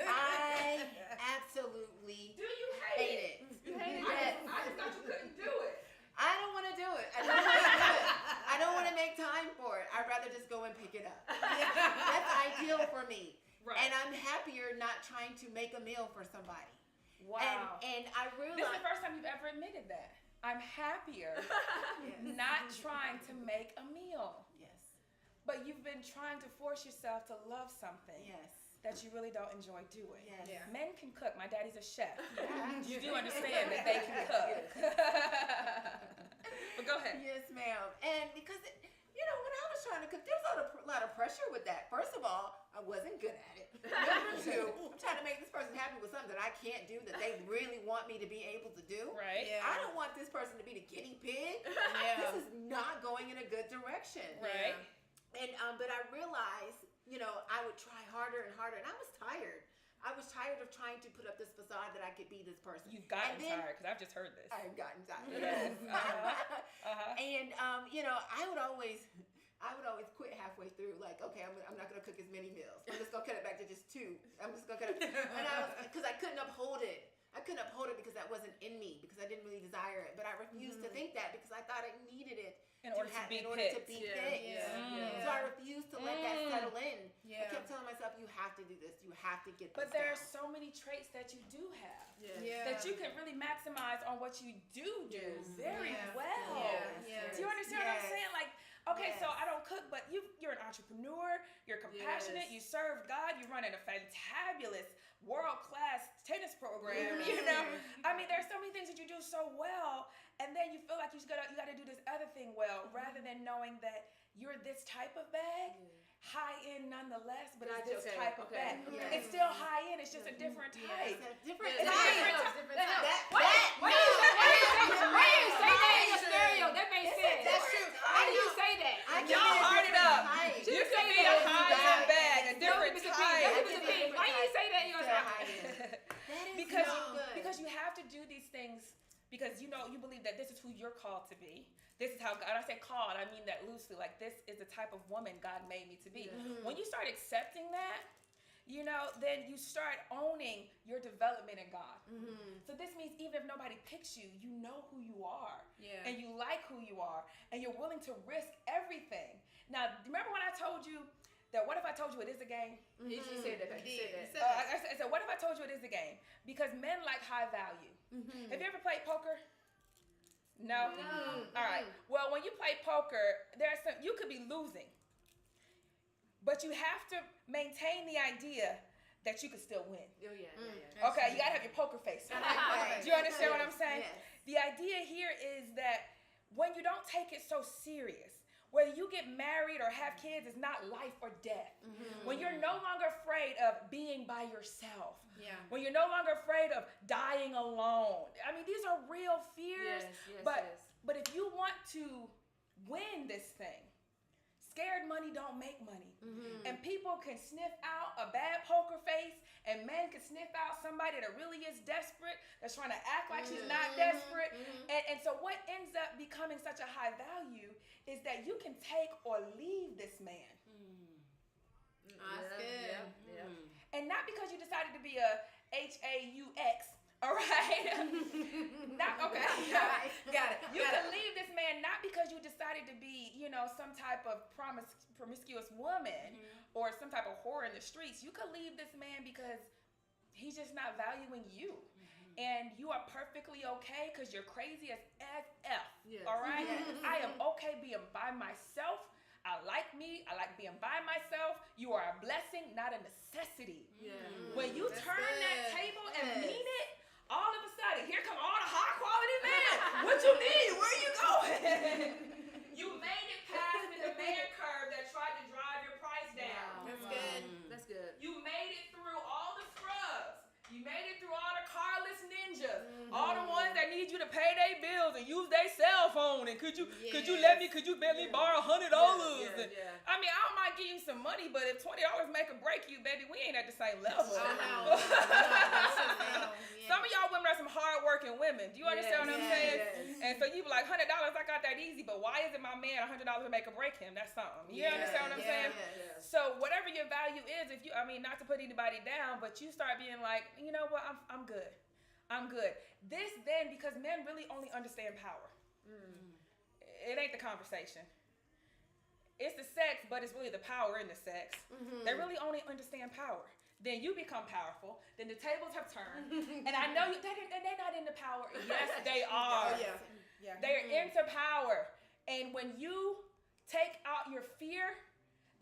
I absolutely Do you hate it? hate it. You hate it? Yes. I just thought you couldn't do it. I don't want to do it. I don't want to do it. I don't want to make time for it. I'd rather just go and pick it up. That's ideal for me. Right. And I'm happier not trying to make a meal for somebody. Wow. And I This is realized the first time you've ever admitted that. I'm happier not trying to make a meal. yes. But you've been trying to force yourself to love something Yes. that you really don't enjoy doing. Yes. Yeah. Men can cook. My daddy's a chef. Yeah. You do understand that they can cook. But go ahead. Yes, ma'am. And because, when I was trying to cook, there's a lot of pressure with that. First of all, I wasn't good at it. Number two, I'm trying to make this person happy with something that I can't do that they really want me to be able to do. Right? Yeah. I don't want this person to be the guinea pig. Yeah. This is not going in a good direction. Right? And but I realized, I would try harder and harder, and I was tired. I was tired of trying to put up this facade that I could be this person. You've gotten And then- tired because I've just heard this. I've gotten tired. Yes. Uh-huh. And I would always quit halfway through. Like, okay, I'm not gonna cook as many meals. I'm just gonna cut it back to just 2. I'm just gonna cut it. And because I couldn't uphold it. I couldn't uphold it because that wasn't in me, because I didn't really desire it. But I refused to think that because I thought I needed it In order to be picked. picked. Yeah. So I refused to let that settle in. Yeah. I kept telling myself, you have to do this. You have to get this But there are down. so many traits that you do have. Yeah. That you can really maximize on what you do very Yeah. well. Yeah. Do you understand what I'm Yes. saying? Like, okay, so Yes. I don't cook, but you're an entrepreneur, you're compassionate, Yes. you serve God, you run a fantabulous world-class tennis program, you know? I mean, there's so many things that you do so well, and then you feel like you gotta do this other thing well, rather than knowing that you're this type of bag, high end nonetheless, but it's Gotcha, this okay, type of okay. bag. Yes. It's still high end, it's just a different type. It's a different It's a type. different type. Why you say that in your stereo? That makes sense. That's true. Why do you say that? Y'all hard it up. She You say can be a that. high end bag, a No, different it's a type. pig. It's a pig. Why you say that in your Still stereo? high end. That is because so good. because you have to do these things because you believe that this is who you're called to be. This is how God. I say called, I mean that loosely. Like, this is the type of woman God made me to be. When you start accepting that, then you start owning your development in God. So this means even if nobody picks you, you know who you are. Yeah. And you like who you are. And you're willing to risk everything. Now, remember when I told you that what if I told you it is a game? She said that. She said that. I said, what if I told you it is a game? Because men like high value. Have you ever played poker? No? All right. Well, when you play poker, you could be losing. But you have to maintain the idea that you could still win. Oh, yeah. Okay, you gotta have your poker face on. Right. Do you understand what I'm saying? Yes. The idea here is that when you don't take it so serious, whether you get married or have kids is not life or death. When you're no longer afraid of being by yourself. Yeah. When you're no longer afraid of dying alone. I mean, these are real fears. Yes, but if you want to win this thing, scared money don't make money. And people can sniff out a bad poker face, and men can sniff out somebody that really is desperate, that's trying to act like she's not desperate. And so what ends up becoming such a high value is that you can take or leave this man. That's good. And not because you decided to be a HAUX, all right? Not, okay. Got it. You can leave this man not because you decided to be, you know, some type of promiscuous woman or some type of whore in the streets. You could leave this man because he's just not valuing you. And you are perfectly okay because you're crazy as F. All right? I am okay being by myself. I like me. I like being by myself. You are a blessing, not a necessity. When you turn that table and mean it, all of a sudden, here come all the high quality men. What you need? Where you going? You made it past the demand curve that tried to drive your price down. That's good. You made it through all the scrubs. You made it through all the carless ninjas. All the ones that need you to pay their bills and use their cell phone. And could you let me borrow $100? I mean, I might give you some money, but if $20 make or break you, baby, we ain't at the same level. Some of y'all women are some hard-working women. Do you understand what I'm saying? And so you be like, $100, I got that easy, but why isn't my man $100 to make or break him? That's something. You understand what I'm saying? So whatever your value is, if you, I mean, not to put anybody down, but you start being like, you know what, I'm good. I'm good. This then, because men really only understand power. It ain't the conversation. It's the sex, but it's really the power in the sex. They really only understand power. Then you become powerful. Then the tables have turned. And I know they're not into power. Yes, they are. They're into power. And when you take out your fear,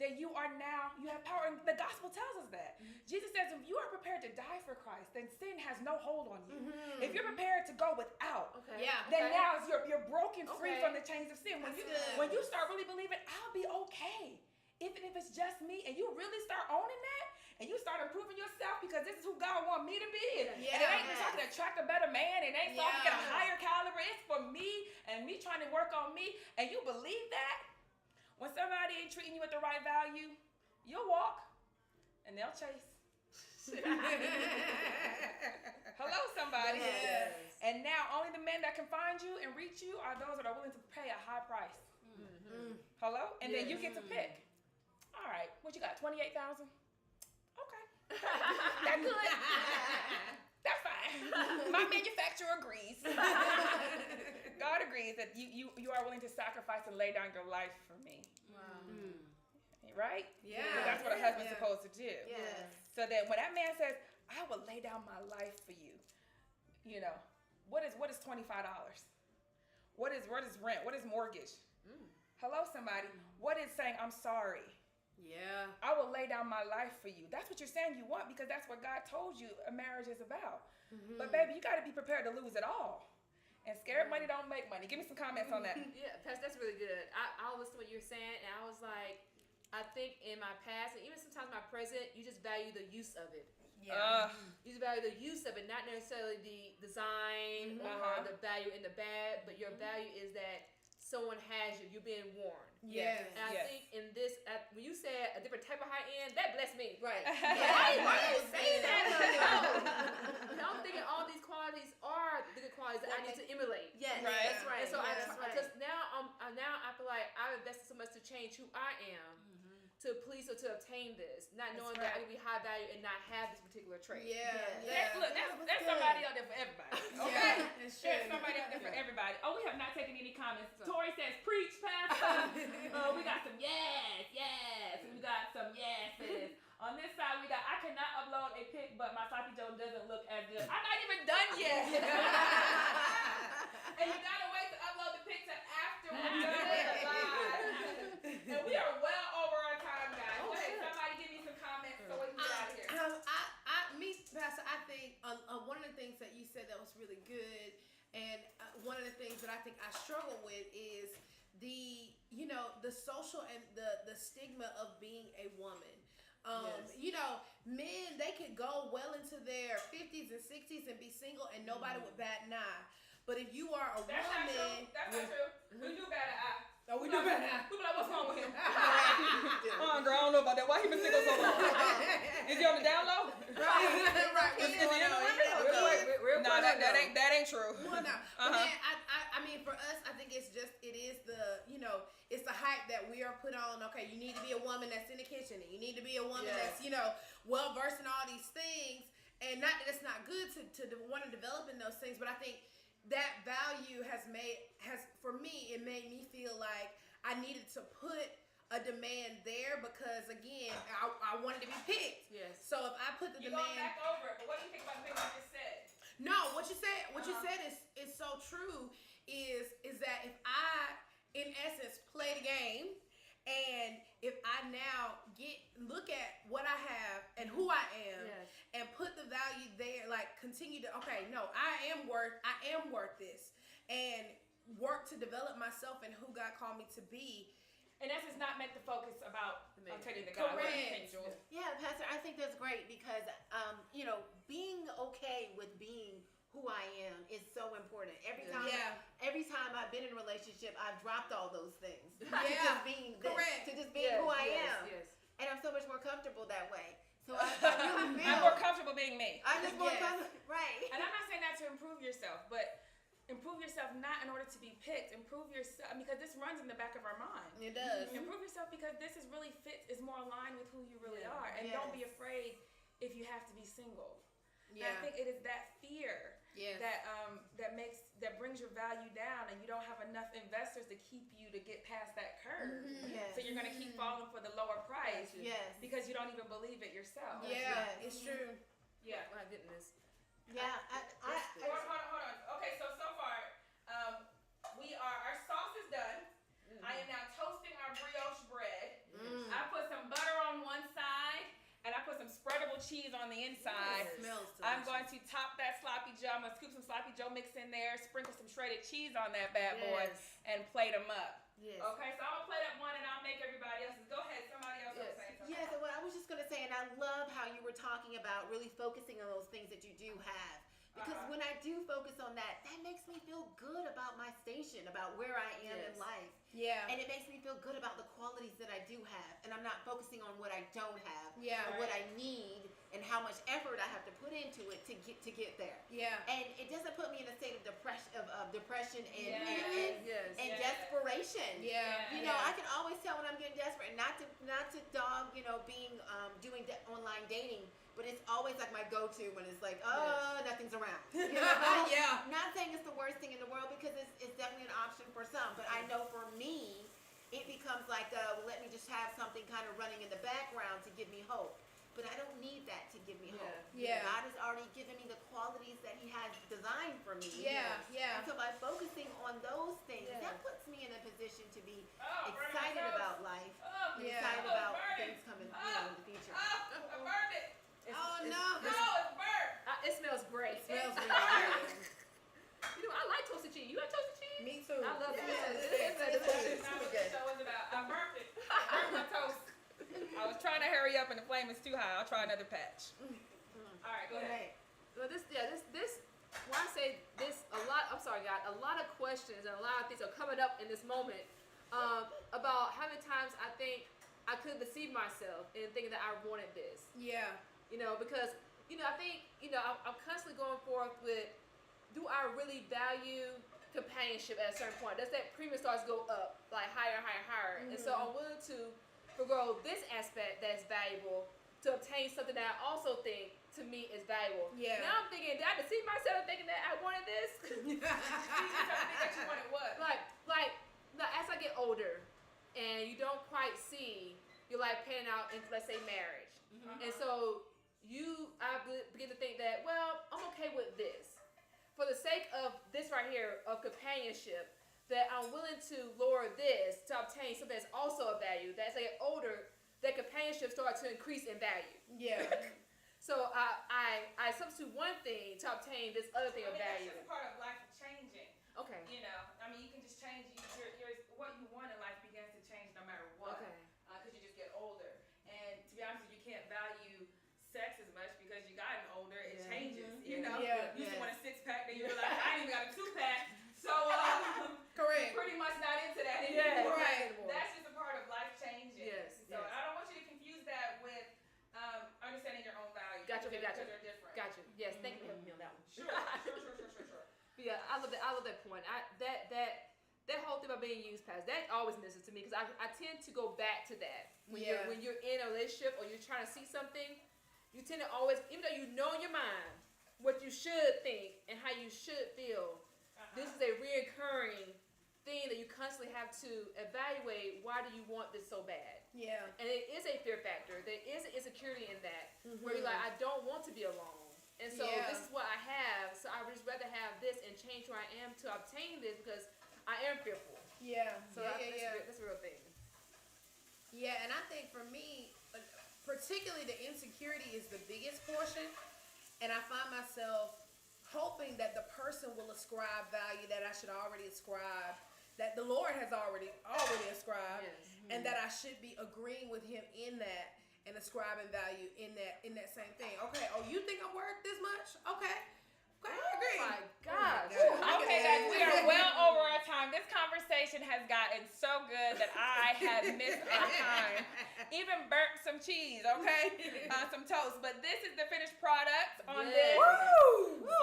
then you have power. And the gospel tells us that. Jesus says, if you are prepared to die for Christ, then sin has no hold on you. If you're prepared to go without, then now you're broken free from the chains of sin. When you start really believing, I'll be okay, even if it's just me, and you really start owning that, and you start improving yourself because this is who God wants me to be. And it ain't so I can attract a better man. It ain't so I can get a higher caliber. It's for me and me trying to work on me. And you believe that, when somebody ain't treating you with the right value, you'll walk and they'll chase. Hello, somebody. And now only the men that can find you and reach you are those that are willing to pay a high price. Hello? And then you get to pick. All right, what you got, 28,000? Okay. That's good. That's fine. My manufacturer agrees. God agrees that you are willing to sacrifice and lay down your life for me. Right? Because that's what a husband's supposed to do. So that when that man says, I will lay down my life for you, you know, what is $25? What is rent? What is mortgage? Hello, somebody. What is saying, I'm sorry? I will lay down my life for you. That's what you're saying you want, because that's what God told you a marriage is about. But baby, you got to be prepared to lose it all. And scared money don't make money. Give me some comments on that. Pastor, that's really good. I listened to what you're saying, and I was like, I think in my past, and even sometimes my present, you just value the use of it. You just value the use of it, not necessarily the design or the value in the bad, but your value is that someone has you. You're being warned. And I think in this, when you said a different type of high end, that blessed me. Right. Why are you saying that? No. I'm thinking all these qualities are the good qualities that I need to emulate. That's right. And so because now I feel like I've invested so much to change who I am. To please or to obtain this, not knowing that I can be high value and not have this particular trait. Look, there's somebody out there for everybody. Okay? There's somebody out there for everybody. Oh, we have not taken any comments. Tori says, preach, Pastor. We got some yes. We got some yeses. On this side, we got, I cannot upload a pic, but my Saki Joe doesn't look as good. I'm not even done yet. And you gotta wait to upload the picture after we're done live. And we are well over our time, guys. Go ahead, somebody give me some comments so we can get out of here. Pastor, I think one of the things that you said that was really good, and one of the things that I think I struggle with is the social and the stigma of being a woman. Men, they could go well into their 50s and 60s and be single and nobody would bat an eye. But if you are a woman... That's not true. We do bat an eye. Oh, we do bat an eye. We be like, what's wrong with him? about that. Why he been single so long? Is he on the down low? Right. Is he in the window? No, that ain't true. Well, no. But then, I mean, for us, I think it is the, it's the hype that we are put on. Okay, you need to be a woman that's in the kitchen, and you need to be a woman that's, well versed in all these things. And not that it's not good to want to develop in those things, but I think that value for me, it made me feel like I needed to put a demand there because, again, I wanted to be picked. Yes. So if I put the You're demand... going back over it, but what do you think about the thing I just said? No, what you said is so true, is that if I, in essence, play the game, and if I now look at what I have and who I am, and put the value there, like continue to, okay, no, I am worth this, and work to develop myself and who God called me to be. And that's just not meant to focus about taking the God. Correct. What do you think, Jules? Yeah, Pastor, I think that's great because, being okay with being who I am is so important. Every time I've been in a relationship, I've dropped all those things. To just being who I am. Yes. And I'm so much more comfortable that way. So I really feel... I'm more comfortable being me. I'm just more comfortable. Right. And I'm not saying that to improve yourself, but improve yourself not in order to be picked. Improve yourself because this runs in the back of our mind. It does. Improve yourself because this is really is more aligned with who you really are. And don't be afraid if you have to be single. Yeah. And I think it is that fear that brings your value down, and you don't have enough investors to keep you to get past that curve. So you're gonna keep falling for the lower price because you don't even believe it yourself. It's true. Yeah. My goodness. Yeah. Hold on. Okay, so far, our sauce is done. I am now toasting our brioche bread. I put some butter on one side, and I put some spreadable cheese on the inside. Smells delicious. I'm going to top that sloppy Joe. I'm going to scoop some sloppy Joe mix in there, sprinkle some shredded cheese on that bad boy, and plate them up. Yes. Okay, so I'm going to plate up one, and I'll make everybody else's. Go ahead, somebody else will say something. Yes, well, I was just going to say, and I love how you were talking about really focusing on those things that you do have. Because when I do focus on that makes me feel good about my station, about where I am in life. Yeah. And it makes me feel good about the qualities that I do have. And I'm not focusing on what I don't have. Or what I need and how much effort I have to put into it to get there. Yeah. And it doesn't put me in a state of depression and desperation. Yeah. I can always tell when I'm getting desperate, and not to dog, being doing online dating. But it's always like my go-to when it's like, nothing's around. Not saying it's the worst thing in the world because it's definitely an option for some. But I know for me, it becomes like, let me just have something kind of running in the background to give me hope. But I don't need that to give me hope. Yeah. God has already given me the qualities that He has designed for me. Yeah. And so by focusing on those things, that puts me in a position to be excited about life. Excited about things coming in the future. I burned it. No, it's burnt. It smells great. It smells really good. I like toasted cheese. You like toasted cheese? Me too. I love it. It's not what the show is about. I burnt it. I burnt my toast. I was trying to hurry up and the flame is too high. I'll try another patch. All right, go ahead. Well, this. When I say this, I'm sorry, God. A lot of questions and a lot of things are coming up in this moment about how many times I think I could deceive myself in thinking that I wanted this. Yeah. Because I think I'm constantly going forth with, do I really value companionship at a certain point? Does that premium starts go up, like higher, higher, higher? And so I'm willing to forgo this aspect that's valuable to obtain something that I also think to me is valuable. Yeah. Now I'm thinking, did I deceive myself thinking that I wanted this? You think that you wanted what? Like as I get older and you don't quite see your life panning out into, let's say, marriage. And so I begin to think that, well, I'm okay with this. For the sake of this right here, of companionship, that I'm willing to lower this to obtain something that's also of value. That as I get older, that companionship starts to increase in value. Yeah. So I substitute one thing to obtain this other thing of value. That's just part of life changing. Okay. You can just change. What you want in life begins to change no matter what. Okay. Because you just get older. And to be honest with you, you can't value sex as much because you gotten older. It changes. You used to want a 6-pack, then you were like, I ain't even got a 2-pack. So correct. Pretty much not into that anymore. Right. That's just a part of life changing. Yes. So I don't want you to confuse love that. I love that point. That whole thing about being used, past that always misses to me because I tend to go back to that when you're in a relationship or you're trying to see something. You tend to always, even though you know in your mind what you should think and how you should feel, this is a reoccurring thing that you constantly have to evaluate. Why do you want this so bad? Yeah. And it is a fear factor. There is an insecurity in that where you're like, I don't want to be alone. And so this is what I have. So I would just rather have this and change who I am to obtain this because I am fearful. Yeah. So that's a real thing. Yeah, and I think for me, particularly the insecurity is the biggest portion. And I find myself hoping that the person will ascribe value that I should already ascribe, that the Lord has already ascribed, and that I should be agreeing with Him in that and ascribing value in that same thing. Okay. Oh, you think I'm worth this much? Okay. I agree. Oh my gosh. Okay, guys, we are well over our time. This conversation has gotten so good that I have missed our time. Even burnt some cheese, okay? Some toast. But this is the finished product on this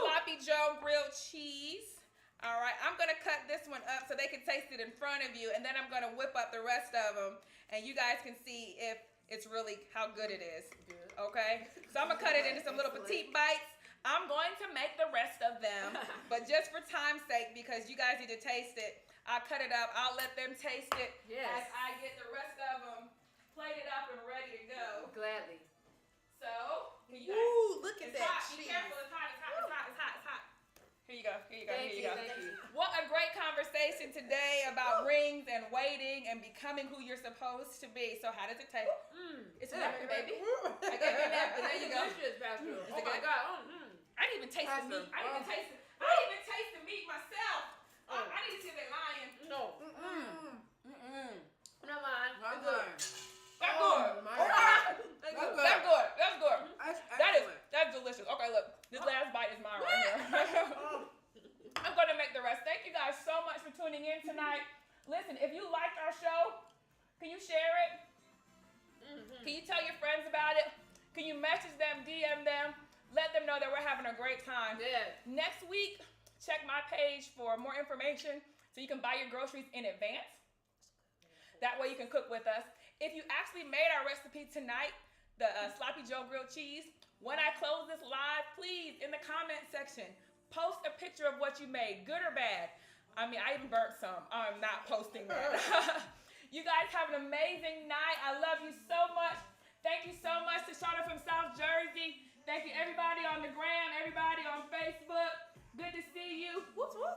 Sloppy Joe grilled cheese. All right, I'm going to cut this one up so they can taste it in front of you, and then I'm going to whip up the rest of them, and you guys can see if it's really how good it is. Okay? So I'm going to cut it into some little petite bites. I'm going to make the rest of them, but just for time's sake, because you guys need to taste it, I'll cut it up. I'll let them taste it as I get the rest of them plated up and ready to go. Gladly. So, you guys, Ooh, look at that hot. cheese. Be careful, it's hot, it's hot, it's hot, it's hot, it's hot. Here you go, here you go, here you go. Thank you. What a great conversation today about rings and waiting and becoming who you're supposed to be. So how does it taste? It's a napkin, baby. I gave you a napkin. There you go. Delicious, Pastor. Is Oh it my good? God. I didn't even taste the meat. I didn't even taste the meat myself. I need to see if they're lying. No. I'm not lying. My It's good. That's Oh, good. my That's good. That's good. That's good. That's That's delicious. Okay, look. This last bite is mine right here. I'm going to make the rest. Thank you guys so much for tuning in tonight. Listen, if you liked our show, can you share it? Can you tell your friends about it? Can you message them, DM them? Let them know that we're having a great time. Yeah. Next week, check my page for more information so you can buy your groceries in advance. That way you can cook with us. If you actually made our recipe tonight, the Sloppy Joe grilled cheese, when I close this live, please, in the comment section, post a picture of what you made, good or bad. I mean, I even burnt some. I'm not posting that. You guys have an amazing night. I love you so much. Thank you so much to Shauna from South Jersey. Thank you, everybody on the gram, everybody on Facebook. Good to see you.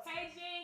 Hey, Jean.